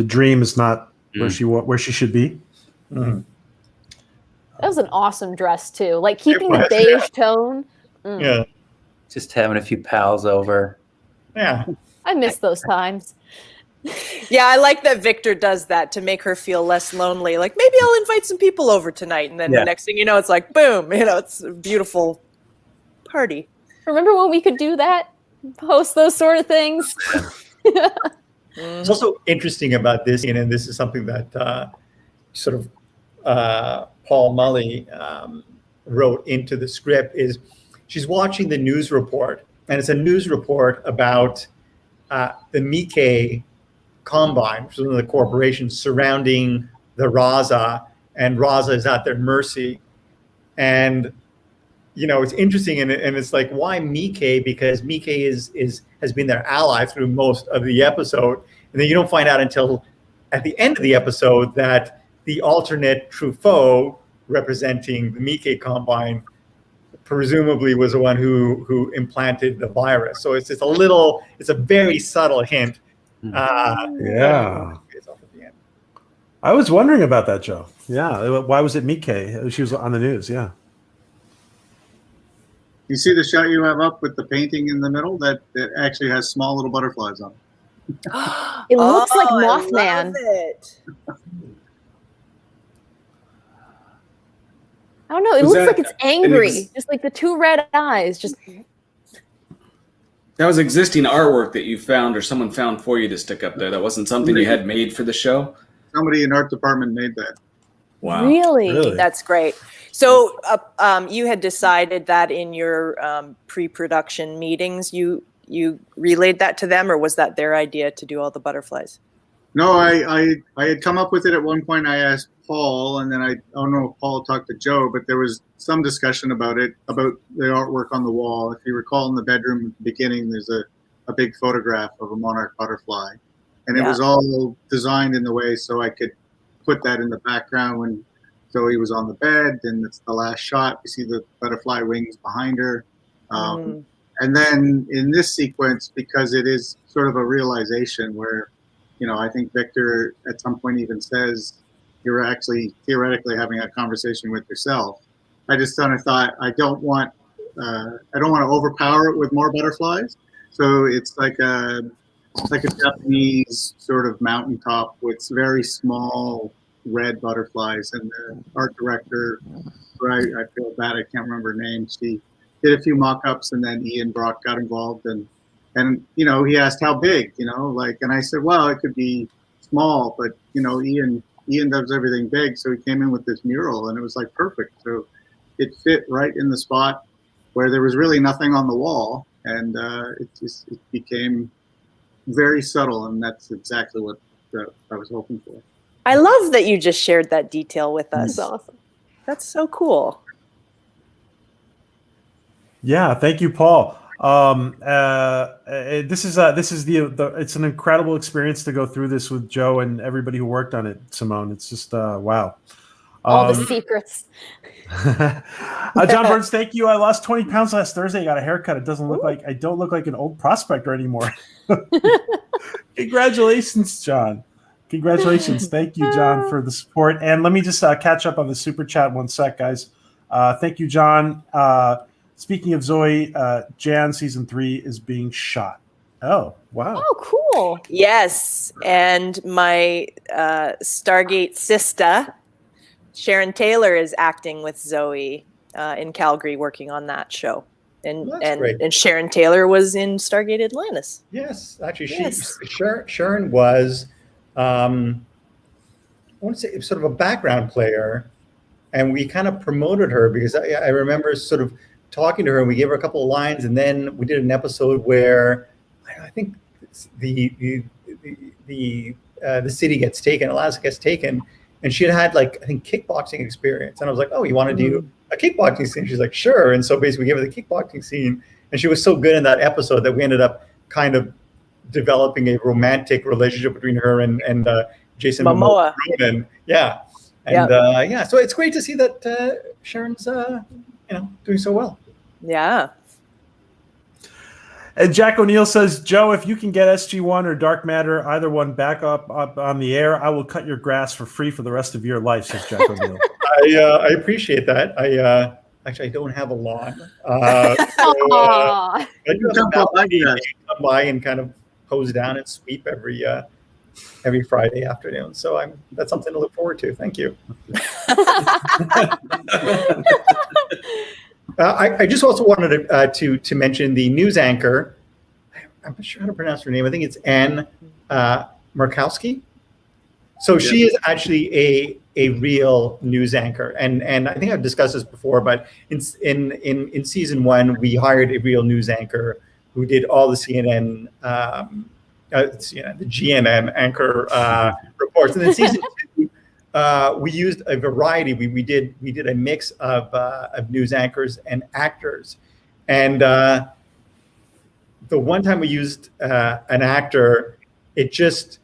dream is not where she should be. Mm-hmm. That was an awesome dress too. Like keeping the beige tone. Yeah. Just having a few pals over. Yeah. I miss those times. Yeah, I like that Victor does that to make her feel less lonely. Like, maybe I'll invite some people over tonight. And then the next thing you know, it's like, boom, it's a beautiful party. Remember when we could do that? Post those sort of things? It's also interesting about this, and this is something that sort of Paul Mully wrote into the script, is she's watching the news report, and it's a news report about the Mikkei Combine, which is one of the corporations surrounding the Raza, and Raza is at their mercy. And it's interesting, and it's like, why Mikkei? Because Mikkei has been their ally through most of the episode, and then you don't find out until at the end of the episode that the alternate Truffaut representing the Mikkei Combine presumably was the one who implanted the virus. So it's a very subtle hint. Yeah. I was wondering about that, Joe. Yeah. Why was it Mikkei? She was on the news. Yeah. You see the shot you have up with the painting in the middle that actually has small little butterflies on it. It looks like Mothman. I love it. I don't know. It looks like it's angry. Just like the 2 red eyes. Just. That was existing artwork that you found or someone found for you to stick up there. That wasn't something you had made for the show? Somebody in art department made that. Wow. Really? That's great. So you had decided that in your pre-production meetings, you relayed that to them, or was that their idea to do all the butterflies? No, I had come up with it at one point. I asked Paul, and then I don't know if Paul talked to Joe, but there was some discussion about it, about the artwork on the wall. If you recall, in the bedroom at the beginning, there's a big photograph of a monarch butterfly. And it was all designed in the way so I could put that in the background when Zoe was on the bed, and it's the last shot. You see the butterfly wings behind her. And then in this sequence, because it is sort of a realization where, I think Victor at some point even says, you're actually theoretically having a conversation with yourself. I just kind of thought I don't want to overpower it with more butterflies. So it's like a Japanese sort of mountaintop with very small red butterflies. And the art director, I feel bad, I can't remember her name. She did a few mock-ups, and then Ian Brock got involved, and he asked how big, and I said, well, it could be small, but Ian does everything big, so he came in with this mural, and it was like perfect. So it fit right in the spot where there was really nothing on the wall, and it became very subtle, and that's exactly what I was hoping for. I love that you just shared that detail with us. That's awesome. That's so cool. Yeah, thank you, Paul. This is it's an incredible experience to go through this with Joe and everybody who worked on it, Simone. It's just wow. All the secrets. John Burns, thank you. I lost 20 pounds last Thursday. I got a haircut. It doesn't look like I don't look like an old prospector anymore. Congratulations, John. Congratulations. Thank you, John, for the support. And let me just catch up on the super chat one sec, guys. Thank you, John. Speaking of Zoe, Jan season 3 is being shot. Oh, wow. Oh, cool. Yes. And my Stargate sister, Sharon Taylor, is acting with Zoe in Calgary, working on that show. And Sharon Taylor was in Stargate Atlantis. Yes, actually, Sharon was, I want to say, sort of a background player, and we kind of promoted her because I remember sort of talking to her, and we gave her a couple of lines, and then we did an episode where I think the city gets taken, Alaska gets taken, and she had I think kickboxing experience, and I was like, oh, you want to do a kickboxing scene? She's like, sure. And so basically we gave her the kickboxing scene, and she was so good in that episode that we ended up kind of developing a romantic relationship between her and Jason Momoa. Yeah. And so it's great to see that Sharon's doing so well. Yeah. And Jack O'Neill says, Joe, if you can get SG1 or Dark Matter, either one back up on the air, I will cut your grass for free for the rest of your life, says Jack O'Neill. I appreciate that. I don't have a lawn. I do have come by and kind of hose down and sweep every Friday afternoon. So that's something to look forward to. Thank you. I just also wanted to mention the news anchor. I'm not sure how to pronounce her name. I think it's Anne Markowski. So she is actually a real news anchor, and I think I've discussed this before. But in season 1, we hired a real news anchor who did all the CNN, the GNN anchor reports, and then season 2. We used a variety. We did a mix of news anchors and actors, and the one time we used an actor, it just,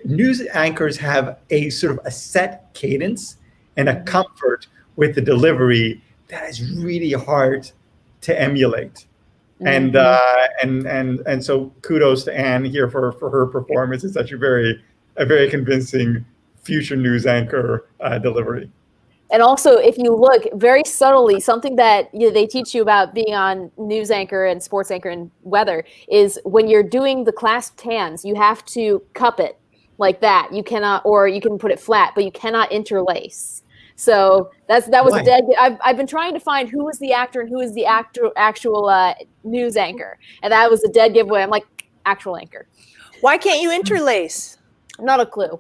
news anchors have a sort of a set cadence and a comfort with the delivery that is really hard to emulate. And so kudos to Anne here for her performance. It's such a very convincing future news anchor delivery. And also, if you look very subtly, something that they teach you about being on news anchor and sports anchor and weather is when you're doing the clasped hands, you have to cup it like that. You cannot, or you can put it flat, but you cannot interlace. So that was a dead. I've been trying to find who is the actor and who is the actual news anchor, and that was a dead giveaway. I'm like, actual anchor. Why can't you interlace? Not a clue.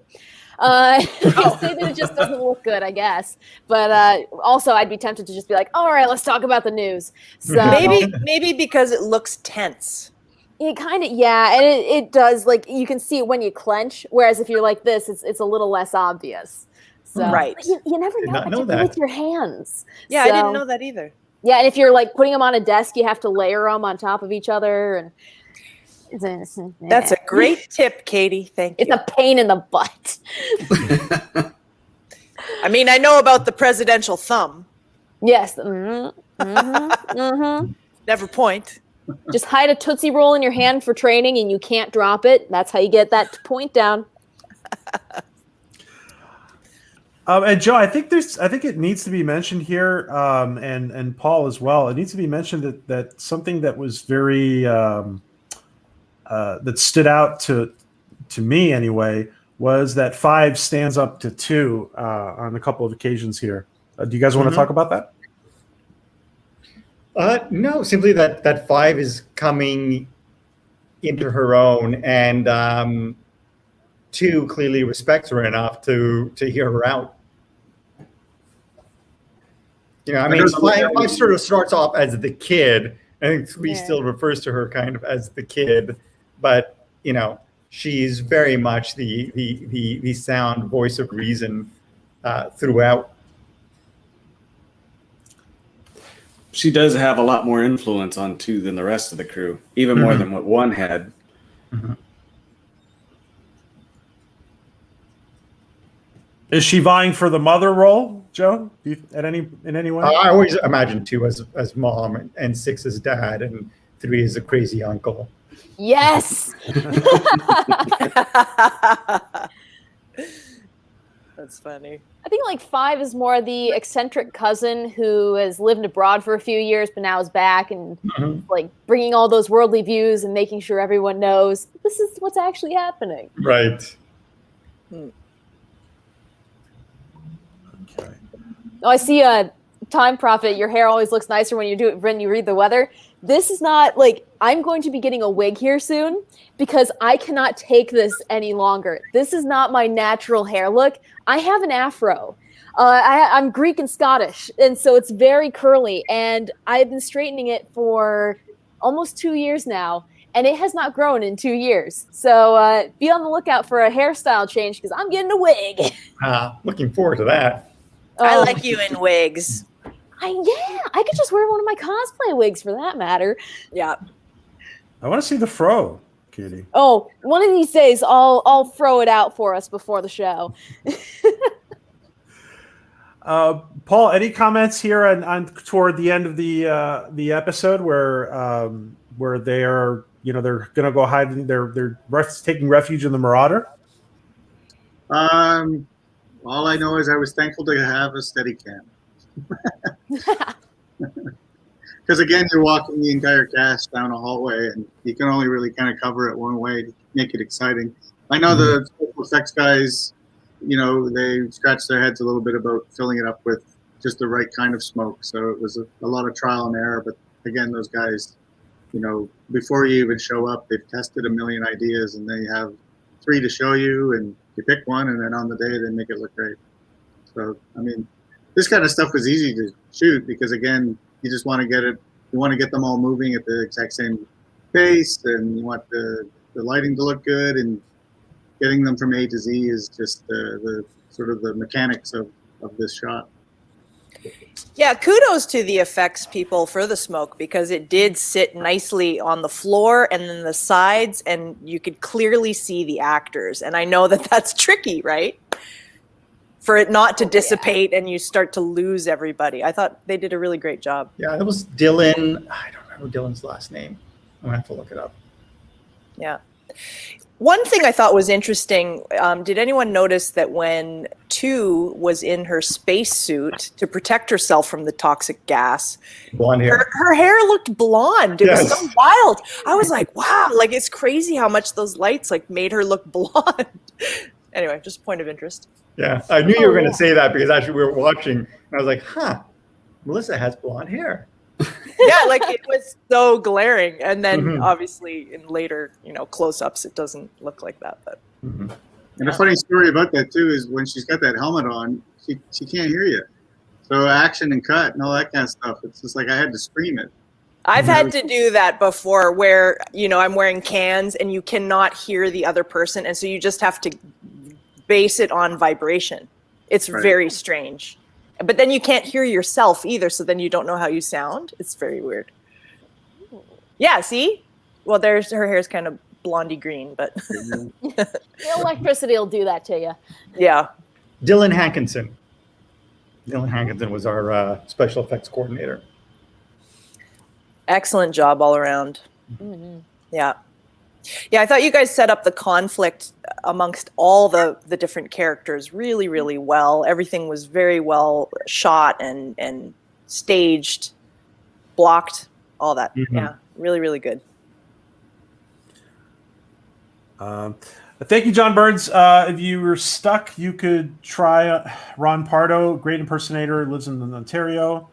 Say that it just doesn't look good, I guess. But also, I'd be tempted to just be like, all right, let's talk about the news. So maybe because it looks tense. It kind of, yeah, and it does. Like, you can see it when you clench, whereas if you're like this, it's a little less obvious. So, right. You never know that with your hands. Yeah, so, I didn't know that either. Yeah, and if you're like putting them on a desk, you have to layer them on top of each other. And that's a great tip, Katie. Thank you. It's a pain in the butt. I mean, I know about the presidential thumb. Yes. Mm-hmm. Mm-hmm. Mm-hmm. Never point. Just hide a Tootsie Roll in your hand for training and you can't drop it. That's how you get that point down. And Joe, I think it needs to be mentioned here, and Paul as well. It needs to be mentioned that something that was very that stood out to me anyway was that 5 stands up to 2 on a couple of occasions here. Do you guys want to talk about that? No, simply that 5 is coming into her own, and 2 clearly respects her enough to hear her out. I mean, 5 sort of starts off as the kid. I think 3 still refers to her kind of as the kid, but she's very much the sound voice of reason throughout. She does have a lot more influence on 2 than the rest of the crew, even more than what 1 had. Mm-hmm. Is she vying for the mother role, Joe? In any way? I always imagine 2 as mom, and 6 as dad, and 3 as a crazy uncle. Yes. That's funny. I think like 5 is more the eccentric cousin who has lived abroad for a few years, but now is back and like bringing all those worldly views and making sure everyone knows this is what's actually happening. Right. Okay. Oh, I see a Time Prophet. Your hair always looks nicer when you read the weather. This is not like I'm going to be getting a wig here soon because I cannot take this any longer. This is not my natural hair look. I have an afro. I'm Greek and Scottish, and so it's very curly. And I've been straightening it for almost 2 years now, and it has not grown in 2 years. So be on the lookout for a hairstyle change because I'm getting a wig. Looking forward to that. I like you in wigs. I could just wear one of my cosplay wigs for that matter. Yeah. I want to see the fro, Katie. Oh, one of these days I'll throw it out for us before the show. Paul, any comments here on toward the end of the episode where they're they're going to go hide, they're taking refuge in the Marauder? All I know is I was thankful to have a Steadicam. Because again, you're walking the entire cast down a hallway, and you can only really kind of cover it one way to make it exciting. I know the special effects guys, they scratched their heads a little bit about filling it up with just the right kind of smoke. So it was a lot of trial and error. But again, those guys, before you even show up, they've tested a million ideas, and they have 3 to show you, and you pick one, and then on the day they make it look great. So I mean, this kind of stuff was easy to shoot because again, you just want to get it. You want to get them all moving at the exact same pace, and you want the lighting to look good, and getting them from A to Z is just the sort of the mechanics of this shot. Yeah, kudos to the effects people for the smoke because it did sit nicely on the floor and then the sides, and you could clearly see the actors. And I know that that's tricky, right? For it not to dissipate and you start to lose everybody. I thought they did a really great job. Yeah, it was Dylan. I don't remember Dylan's last name. I'm going to have to look it up. Yeah. One thing I thought was interesting, did anyone notice that when 2 was in her spacesuit to protect herself from the toxic gas, Blonde hair. her hair looked blonde. It Yes. was so wild. I was like, wow, like it's crazy how much those lights like made her look blonde. Anyway, just a point of interest. Yeah, I knew you were going to say that because actually we were watching, and I was like, Melissa has blonde hair. Yeah, like it was so glaring. And then obviously in later, close-ups, it doesn't look like that. But And a funny story about that too is when she's got that helmet on, she can't hear you. So action and cut and all that kind of stuff. It's just like I had to scream it. I've had to do that before where, I'm wearing cans and you cannot hear the other person. And so you just have to base it on vibration. It's very strange. But then you can't hear yourself either. So then you don't know how you sound. It's very weird. Yeah, see? Well, her hair's kind of blondie green, but The electricity will do that to you. yeah. Dylan Hankinson. Dylan Hankinson was our special effects coordinator. Excellent job all around. Mhm. Yeah. Yeah, I thought you guys set up the conflict amongst all the different characters really, really well. Everything was very well shot and staged, blocked, all that. Mhm. Yeah, really, really good. Thank you, John Burns. If you were stuck, you could try Ron Pardo, great impersonator, lives in Ontario,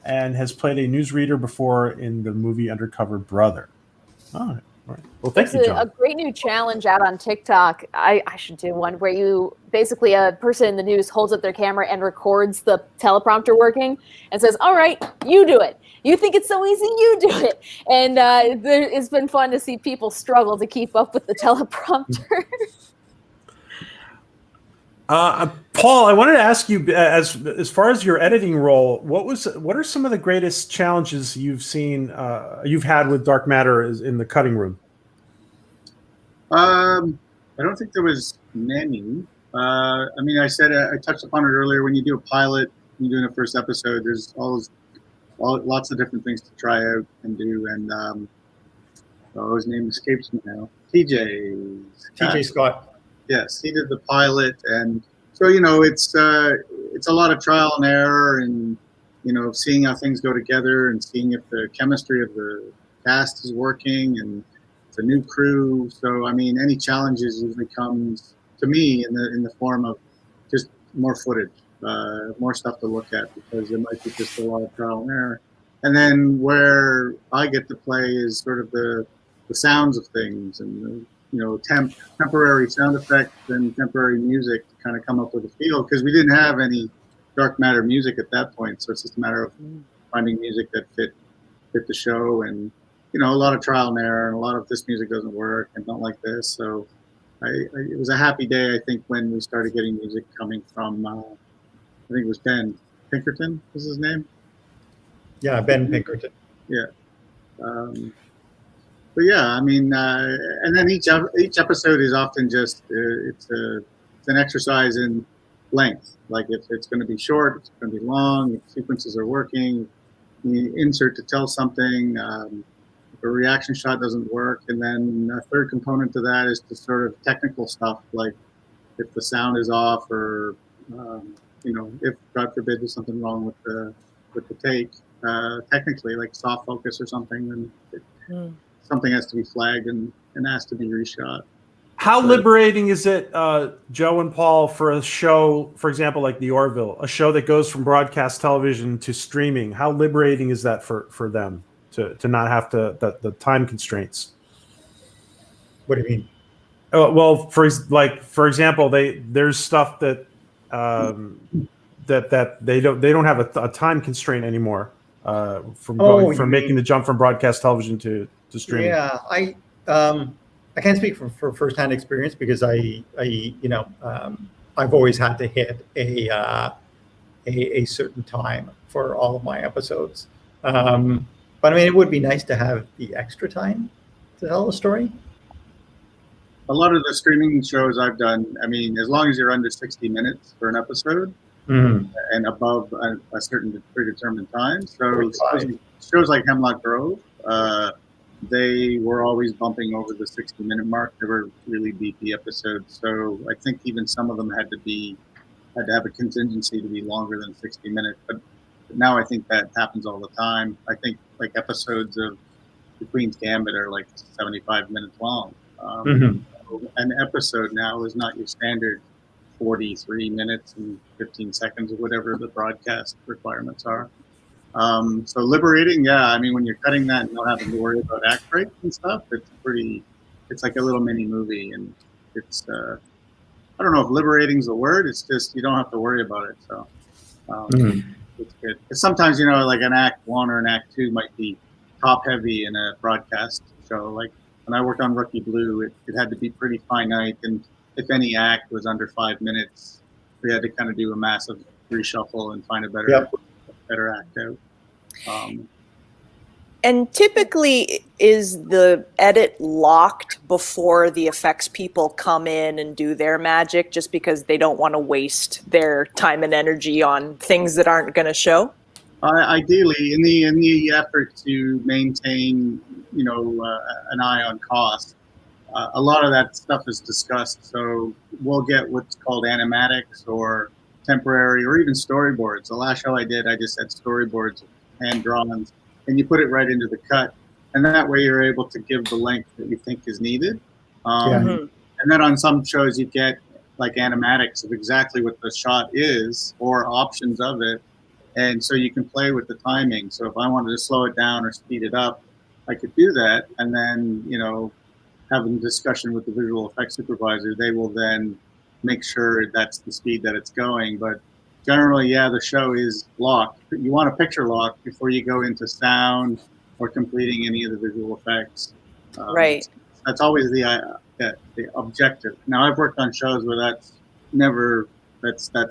and has played a newsreader before in the movie Undercover Brother. All right. All right. Well, thank There's you, a John. great new challenge out on TikTok. I should do one where you basically a person in the news holds up their camera and records the teleprompter working and says, "All right, you do it. You think it's so easy, you do it." And it's been fun to see people struggle to keep up with the teleprompter. Paul, I wanted to ask you, as far as your editing role, what are some of the greatest challenges you've had with Dark Matter in the cutting room? I don't think there was many. I mean, I touched upon it earlier. When you do a pilot, when you're doing a first episode, there's lots of different things to try out and do. And his name escapes me now. TJ Scott. Yes, he did the pilot, and so it's a lot of trial and error, and seeing how things go together, and seeing if the chemistry of the cast is working, and it's a new crew. So I mean, any challenges usually comes to me in the form of just more footage, more stuff to look at, because it might be just a lot of trial and error. And then where I get to play is sort of the sounds of things, and temporary sound effects and temporary music to kind of come up with a feel, because we didn't have any Dark Matter music at that point. So it's just a matter of finding music that fit the show, and a lot of trial and error, and a lot of this music doesn't work and don't like this. So it was a happy day, I think, when we started getting music coming from I think it was Ben Pinkerton was his name. Yeah, Ben Pinkerton. Yeah. But yeah, I mean, and then each episode is often just it's an exercise in length. Like if it's going to be short, it's going to be long. If sequences are working, you insert to tell something. If a reaction shot doesn't work, and then a third component to that is the sort of technical stuff, like if the sound is off, or if God forbid there's something wrong with the take, technically, like soft focus or something, then something has to be flagged and has to be reshot. How liberating is it, Joe and Paul, for a show, for example, like The Orville, a show that goes from broadcast television to streaming? How liberating is that for them to not have the time constraints? What do you mean? Well, for example, there's stuff that that they don't have a time constraint anymore from making the jump from broadcast television to streaming. Yeah, I can't speak for firsthand experience, because I've always had to hit a certain time for all of my episodes. But I mean, it would be nice to have the extra time to tell the story. A lot of the streaming shows I've done, I mean, as long as you're under 60 minutes for an episode and above a certain predetermined time. So shows like Hemlock Grove, they were always bumping over the 60-minute mark. They were really beefy episodes. So I think even some of them had to have a contingency to be longer than 60 minutes. But now I think that happens all the time. I think like episodes of The Queen's Gambit are like 75 minutes long. An episode now is not your standard 43 minutes and 15 seconds or whatever the broadcast requirements are. So liberating, yeah. I mean, when you're cutting that and not having to worry about act breaks and stuff, it's like a little mini movie, and it's, I don't know if liberating is the word. It's just, you don't have to worry about it. So it's good. Because sometimes, like an act 1 or an act 2 might be top heavy in a broadcast show. Like when I worked on Rookie Blue, it had to be pretty finite. And if any act was under 5 minutes, we had to kind of do a massive reshuffle and find a better act out. And typically, is the edit locked before the effects people come in and do their magic, just because they don't want to waste their time and energy on things that aren't going to show? Ideally, in the effort to maintain, an eye on cost, a lot of that stuff is discussed. So we'll get what's called animatics or temporary or even storyboards. The last show I did, I just had storyboards, hand drawings, and you put it right into the cut, and that way you're able to give the length that you think is needed. And then on some shows you get like animatics of exactly what the shot is or options of it. And so you can play with the timing. So if I wanted to slow it down or speed it up, I could do that. And then, having a discussion with the visual effects supervisor, they will then make sure that's the speed that it's going. But generally, the show is locked. You want a picture lock before you go into sound or completing any of the visual effects. Right. That's always the objective. Now, I've worked on shows where that's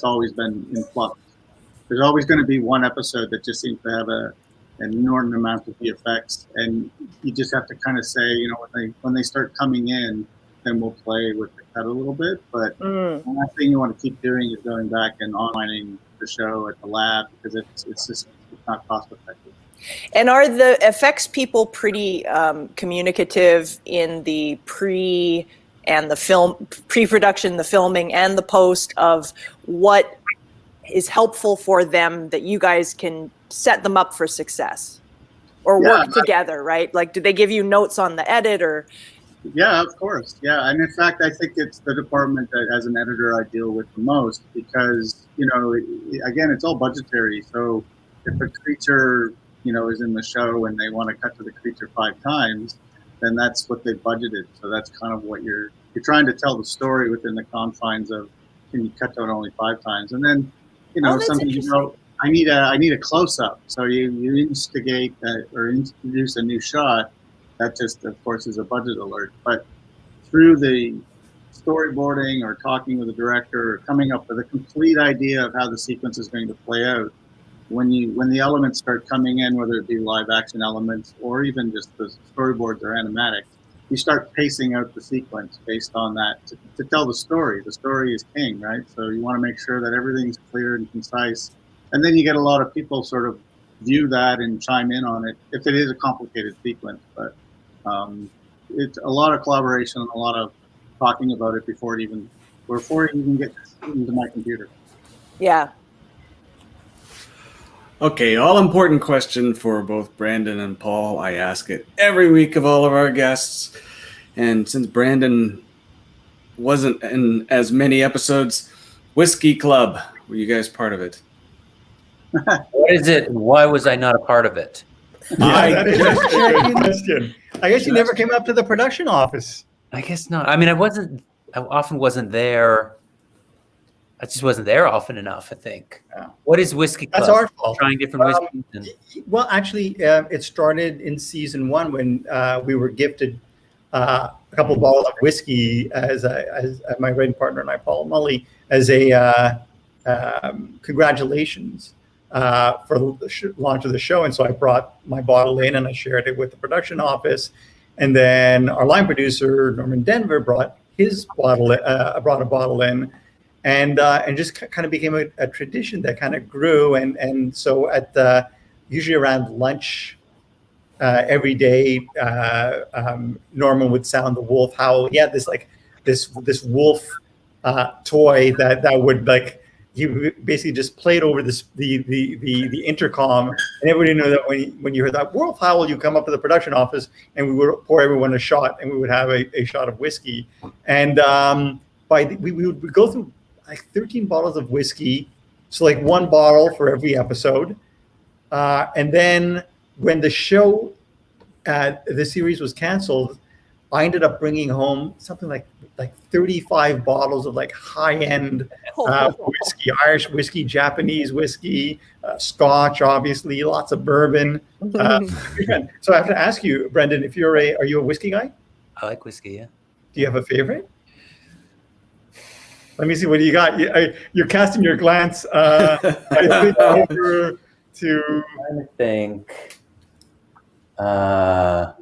always been in flux. There's always going to be one episode that just seems to have an inordinate amount of VFX, and you just have to kind of say, when they start coming in, then we'll play with the cut a little bit. But the last thing you want to keep doing is going back and onlining the show at the lab, because it's not cost effective. And are the effects people pretty communicative in the pre-production, the filming, and the post of what is helpful for them that you guys can set them up for success or work together, right? Like, do they give you notes on the edit or? Yeah, of course. Yeah. And in fact, I think it's the department that as an editor I deal with the most because, again, it's all budgetary. So if a creature, is in the show and they want to cut to the creature 5 times, then that's what they budgeted. So that's kind of what you're trying to tell the story within the confines of, can you cut to it only 5 times? And then, something, I need a close up. So you instigate or introduce a new shot. That just, of course, is a budget alert. But through the storyboarding or talking with the director or coming up with a complete idea of how the sequence is going to play out, when the elements start coming in, whether it be live action elements or even just the storyboards or animatics, you start pacing out the sequence based on that to tell the story. The story is king, right? So you want to make sure that everything's clear and concise. And then you get a lot of people sort of view that and chime in on it if it is a complicated sequence. But it's a lot of collaboration and a lot of talking about it before it even gets into my computer. Yeah. Okay, all important question for both Brandon and Paul. I ask it every week of all of our guests. And since Brandon wasn't in as many episodes, Whiskey Club, were you guys part of it? What is it? And why was I not a part of it? That is a good question. I guess you never came up to the production office. I guess not. I mean, I often wasn't there. I just wasn't there often enough, I think. Yeah. What is Whiskey Club? That's our fault. Trying different whiskeys. Well, actually, it started in season 1 when we were gifted a couple of bottles of whiskey as my writing partner and I, Paul Mully, as a congratulations for the launch of the show. And so I brought my bottle in and I shared it with the production office. And then our line producer, Norman Denver, brought his bottle, brought a bottle in. And just kind of became a tradition that kind of grew. And so at usually around lunch every day, Norman would sound the wolf howl. He had this wolf toy that would he basically just played over the intercom, and everybody knew that when you heard that wolf howl, you come up to the production office and we would pour everyone a shot, and we would have a shot of whiskey. And we would go through 13 bottles of whiskey, so one bottle for every episode. And then when the show, the series was canceled, I ended up bringing home something like 35 bottles of high-end whiskey, Irish whiskey, Japanese whiskey, Scotch, obviously, lots of bourbon. So I have to ask you, Brendan, are you a whiskey guy? I like whiskey, yeah. Do you have a favorite? Let me see. What do you got? You're casting your glance over to. I think. I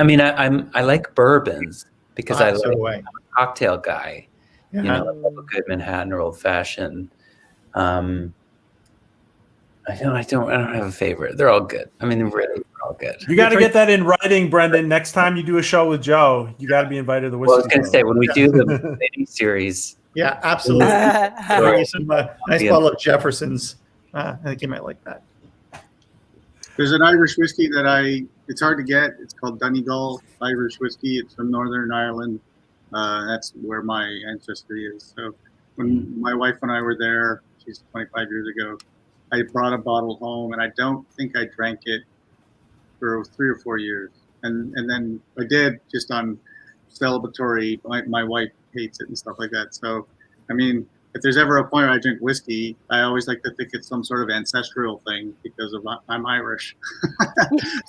mean, I like bourbons because I'm a cocktail guy. You know, like a good Manhattan or Old Fashioned. I don't have a favorite. They're all good. I mean, they're all good. You got to get that in writing, Brendan. Next time you do a show with Joe, you got to be invited to the Well, I was whiskey going to say, when we do the mini series, Yeah, absolutely. Bring you some nice bottle of Jefferson's. I think you might like that. There's an Irish whiskey that it's hard to get. It's called Donegal Irish whiskey. It's from Northern Ireland. That's where my ancestry is. So when my wife and I were there, she's 25 years ago, I brought a bottle home, and I don't think I drank it for 3 or 4 years. And then I did, just on celebratory, my wife hates it and stuff like that. So, I mean, if there's ever a point where I drink whiskey, I always like to think it's some sort of ancestral thing because I'm Irish. So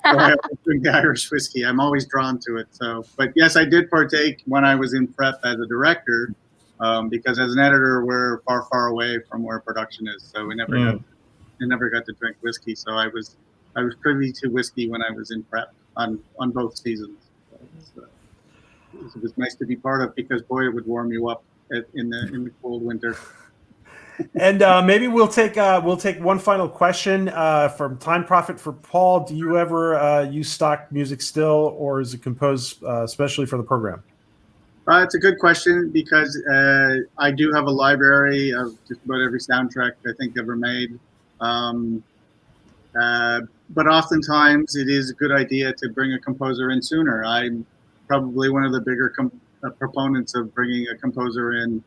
I drink the Irish whiskey. I'm always drawn to it. So, but yes, I did partake when I was in prep as a director, because as an editor, we're far, far away from where production is. So we never got to drink whiskey. So I was privy to whiskey when I was in prep on both seasons. So it was nice to be part of, because boy, it would warm you up in the cold winter. And maybe we'll take one final question from Time Profit for Paul. Do you ever use stock music still, or is it composed especially for the program? It's a good question, because I do have a library of just about every soundtrack I think ever made. But oftentimes it is a good idea to bring a composer in sooner. I'm probably one of the bigger proponents of bringing a composer in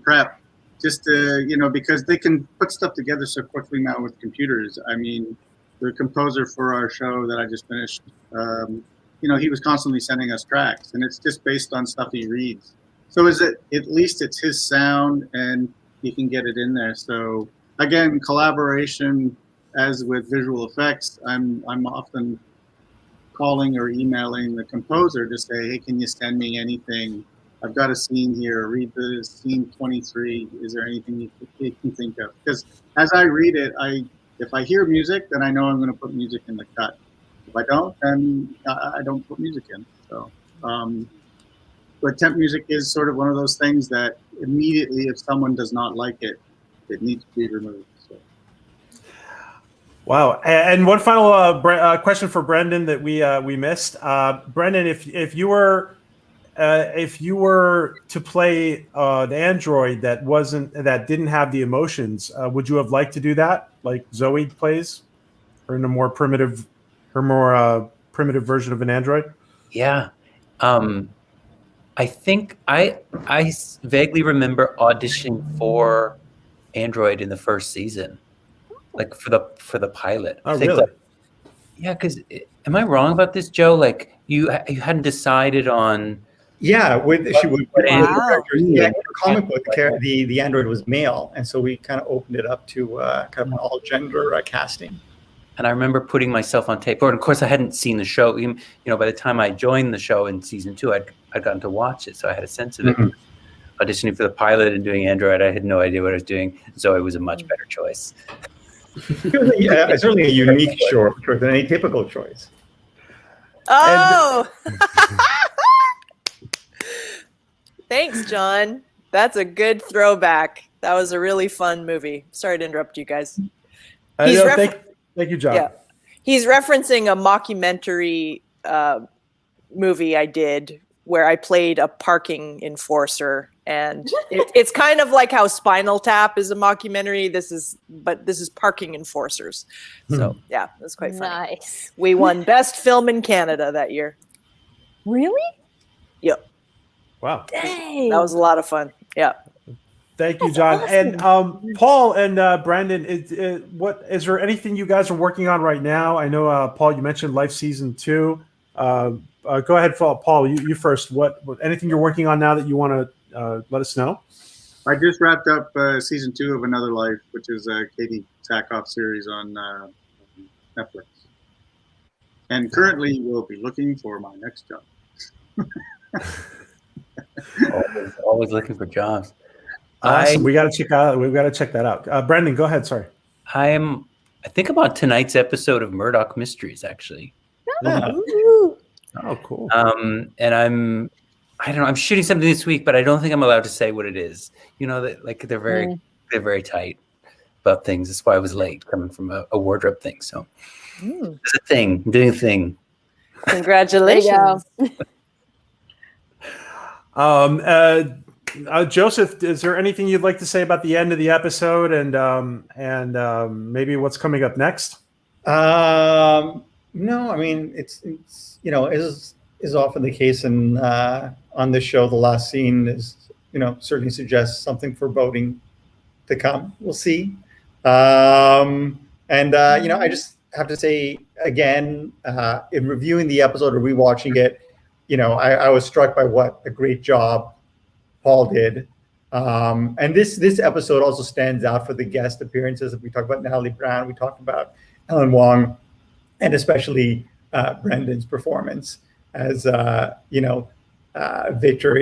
prep, just to, because they can put stuff together so quickly now with computers. I mean, the composer for our show that I just finished, he was constantly sending us tracks, and it's just based on stuff he reads. So at least it's his sound, and he can get it in there. So again, collaboration, as with visual effects, I'm often calling or emailing the composer to say, hey, can you send me anything? I've got a scene here. Read the scene 23. Is there anything you can think of? Because as I read it, if I hear music, then I know I'm going to put music in the cut. If I don't, then I don't put music in. So, but temp music is sort of one of those things that immediately, if someone does not like it, it needs to be removed. So. Wow! And one final question for Brendan that we missed. Brendan, if you were to play an android that didn't have the emotions, would you have liked to do that, like Zoe plays, or in a more primitive version of an android? Yeah. I think I vaguely remember auditioning for Android in the first season, like for the pilot. Oh, really? Yeah, because am I wrong about this, Joe? Like you hadn't decided on. Yeah, she would. Wow. Yeah, in the comic book, the android was male, and so we kind of opened it up to kind of an all gender casting. And I remember putting myself on tape. Or of course, I hadn't seen the show. By the time I joined the show in season 2, I'd gotten to watch it, so I had a sense of it. Mm-hmm. Auditioning for the pilot and doing Android, I had no idea what I was doing. Zoe was a much better choice. Yeah, it's certainly a unique choice than any typical choice. Oh, thanks, John. That's a good throwback. That was a really fun movie. Sorry to interrupt you guys. Thank you, John. Yeah, he's referencing a mockumentary movie I did where I played a parking enforcer, and it's kind of like how Spinal Tap is a mockumentary. This is parking enforcers. So yeah, that's quite funny. Nice. We won Best Film in Canada that year. Really? Yep. Wow. Dang. That was a lot of fun. Yeah. Thank you, John. Awesome. And Paul and Brandon, what is there anything you guys are working on right now? I know, Paul, you mentioned Life Season 2. Go ahead, Paul. You first. What anything you're working on now that you want to let us know? I just wrapped up season 2 of Another Life, which is a Katie Sackhoff series on Netflix. And currently, we'll be looking for my next job. always looking for jobs. Awesome. We got to check that out. Brandon, go ahead. Sorry. I think about tonight's episode of Murdoch Mysteries, actually. Yeah. Ooh. Oh, cool. And I don't know. I'm shooting something this week, but I don't think I'm allowed to say what it is. That like they're very tight. about things. That's why I was late, coming from a wardrobe thing. So Mm. it's a thing. I'm doing a thing. Congratulations. Joseph, is there anything you'd like to say about the end of the episode and maybe what's coming up next? No, I mean it's is often the case in on this show. The last scene is certainly suggests something foreboding to come. We'll see. I just have to say again, in reviewing the episode or rewatching it, I was struck by what a great job Paul did. And this episode also stands out for the guest appearances. We talked about Natalie Brown, we talked about Ellen Wong, and especially Brendan's performance as Victor.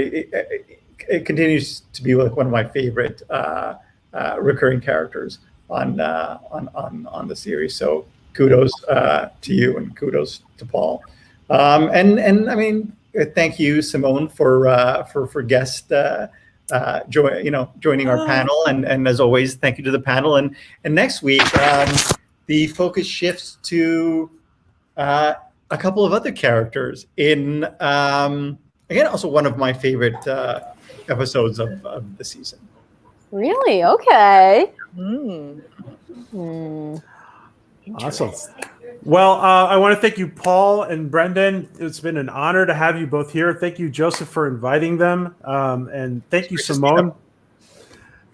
It continues to be like one of my favorite recurring characters on the series. So kudos to you and kudos to Paul. And I mean, thank you, Simone, for guest joining our panel. And as always, thank you to the panel. And next week, the focus shifts to a couple of other characters in again, also one of my favorite episodes of the season. Really? Okay. Awesome. Well, I want to thank you, Paul and Brendan. It's been an honor to have you both here. Thank you, Joseph, for inviting them. And thank you, Simone.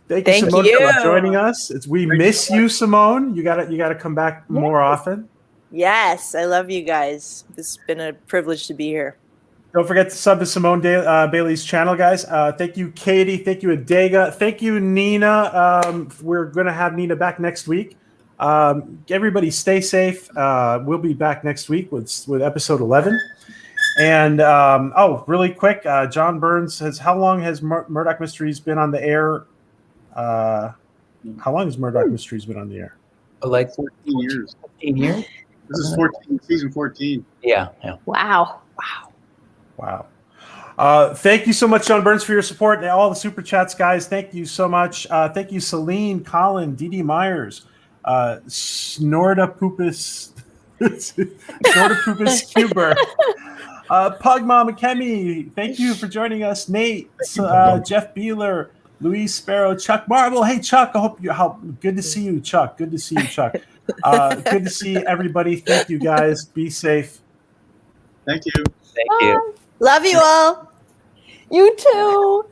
Thank you, Simone, for joining us. We miss you, Simone. You gotta come back more often. Yes, I love you guys. It's been a privilege to be here. Don't forget to sub to Simone Bailey's channel, guys. Thank you, Katie. Thank you, ADEGA. Thank you, Nina. We're going to have Nina back next week. Everybody stay safe. We'll be back next week with episode 11. And, really quick, John Burns says, how long has Murdoch Mysteries been on the air? How long has Murdoch Mysteries been on the air? Like 14 years. 14 years? This is season 14. Yeah. Wow. Thank you so much, John Burns, for your support and all the super chats, guys. Thank you so much. Thank you, Celine, Colin, Dee Myers, Snortapoopus Cuber, Pug Mama Kemi. Thank you for joining us, Nate, Jeff Beeler, Louise Sparrow, Chuck Marble. Hey, Chuck. Good to see you, Chuck. Good to see you, Chuck. Good to see everybody. Thank you, guys. Be safe. Thank you. Thank you. Love you all. You too.